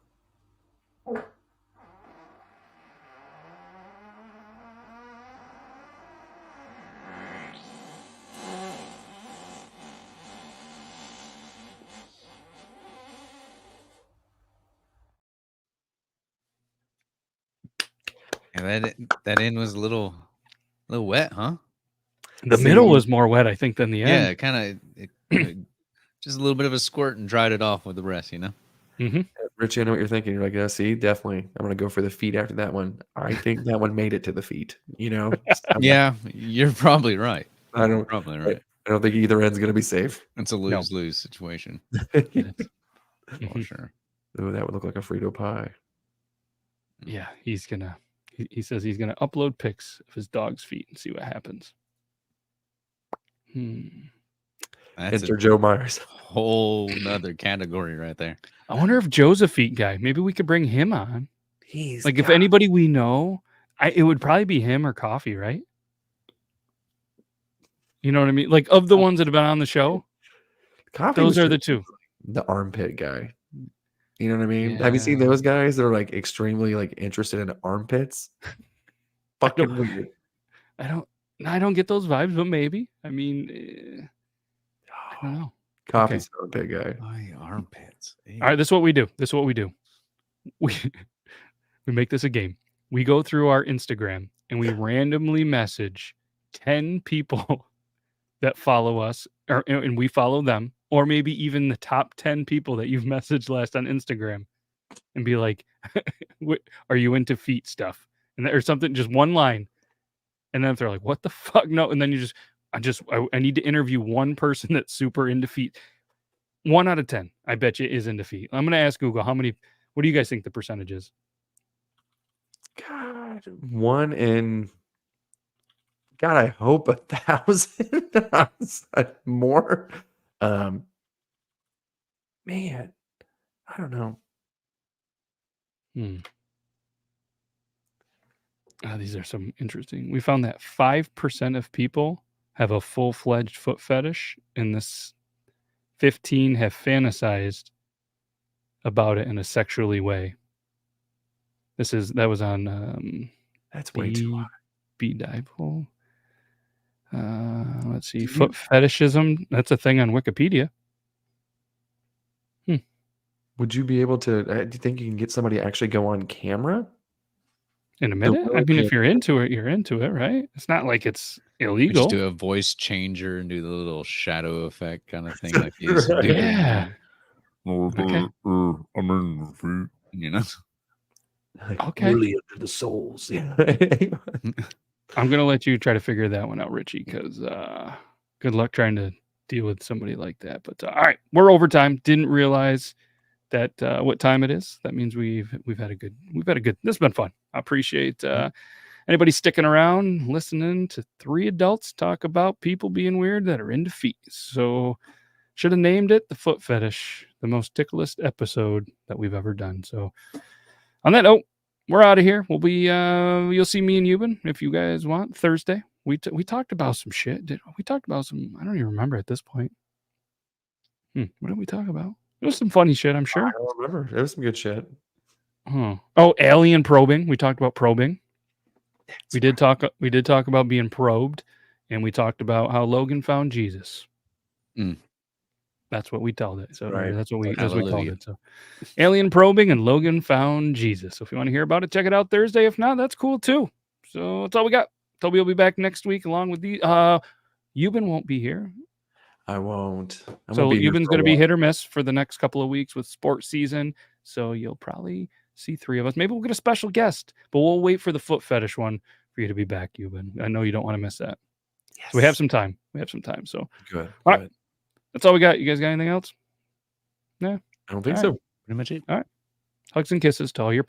[SPEAKER 3] Yeah, that end was a little wet, huh?
[SPEAKER 1] The middle was more wet, I think, than the end.
[SPEAKER 3] Yeah, kind of just a little bit of a squirt and dried it off with the rest, you know?
[SPEAKER 1] Mm-hmm.
[SPEAKER 2] Richie, I know what you're thinking. You're like, yeah, see, definitely. I'm going to go for the feet after that one. I think that one made it to the feet, you know?
[SPEAKER 3] Yeah, you're probably right.
[SPEAKER 2] I don't
[SPEAKER 3] Probably right.
[SPEAKER 2] I don't think either end's going to be safe.
[SPEAKER 3] It's a lose-lose situation. For sure.
[SPEAKER 2] Oh, that would look like a Frito pie.
[SPEAKER 1] Yeah, he's gonna. He says he's gonna upload pics of his dog's feet and see what happens.
[SPEAKER 3] That's
[SPEAKER 2] Enter Joe Myers.
[SPEAKER 3] Whole nother category right there.
[SPEAKER 1] I wonder if Joe's a feet guy. Maybe we could bring him on.
[SPEAKER 2] He's
[SPEAKER 1] like if anybody we know, it would probably be him or Coffee, right? You know what I mean? Like of the ones that have been on the show,
[SPEAKER 2] Coffee
[SPEAKER 1] those are the two.
[SPEAKER 2] The armpit guy. You know what I mean?
[SPEAKER 1] Yeah.
[SPEAKER 2] Have you seen those guys that are like extremely like interested in armpits? Fucking weird.
[SPEAKER 1] I don't get those vibes, but maybe. I mean, I don't know.
[SPEAKER 2] Coffee's an armpit guy.
[SPEAKER 3] My armpits.
[SPEAKER 1] All right, this is what we do. We make this a game. We go through our Instagram and we randomly message 10 people that follow us, and we follow them, or maybe even the top 10 people that you've messaged last on Instagram, and be like, "Are you into feet stuff?" And or something, just one line, and then if they're like, "What the fuck?" No, and then I need to interview one person that's super into feet. 1 out of 10, I bet you, is into feet. I'm gonna ask Google how many. What do you guys think the percentage is?
[SPEAKER 2] God, 1 in. God, I hope 1,000 more. Man, I don't know.
[SPEAKER 1] These are some interesting. We found that 5% of people have a full-fledged foot fetish, and this 15 have fantasized about it in a sexually way. That was on
[SPEAKER 2] that's way too high.
[SPEAKER 1] B-Dipole. Let's see. Foot fetishism. That's a thing on Wikipedia.
[SPEAKER 2] Would you be able to? Do you think you can get somebody to actually go on camera
[SPEAKER 1] in a minute? I mean, if you're into it, you're into it, right? It's not like it's illegal.
[SPEAKER 3] Just do a voice changer and do the little shadow effect kind of thing, like these.
[SPEAKER 1] Right. Yeah.
[SPEAKER 14] Okay.
[SPEAKER 3] You know.
[SPEAKER 1] Okay.
[SPEAKER 2] Really into the souls. Yeah.
[SPEAKER 1] I'm gonna let you try to figure that one out, Richie, because good luck trying to deal with somebody like that. But all right, we're overtime. Didn't realize that what time it is. That means we've had a good. This has been fun. I appreciate anybody sticking around, listening to 3 adults talk about people being weird that are into feet. So should have named it the foot fetish, the most ticklish episode that we've ever done. So on that note, we're out of here. We'll be you'll see me and Euban if you guys want Thursday. We talked about some shit. We talked about some, I don't even remember at this point. What did we talk about? It was some funny shit, I'm sure.
[SPEAKER 2] I don't remember. It was some good shit.
[SPEAKER 1] Oh, alien probing. We talked about probing. We did talk about being probed, and we talked about how Logan found Jesus. That's what we told it. So
[SPEAKER 2] Right.
[SPEAKER 1] that's what we called it. So alien probing and Logan found Jesus. So if you want to hear about it, check it out Thursday. If not, that's cool too. So that's all we got. Toby will be back next week along with the Euban won't be here.
[SPEAKER 2] I won't.
[SPEAKER 1] So Euban's going to be hit or miss for the next couple of weeks with sports season. So you'll probably see 3 of us. Maybe we'll get a special guest, but we'll wait for the foot fetish one for you to be back, Euban. I know you don't want to miss that. Yes. So we have some time. So
[SPEAKER 2] good.
[SPEAKER 1] All right. That's all we got. You guys got anything else? No?
[SPEAKER 2] I don't think so.
[SPEAKER 3] Pretty much it.
[SPEAKER 1] All right. Hugs and kisses to all your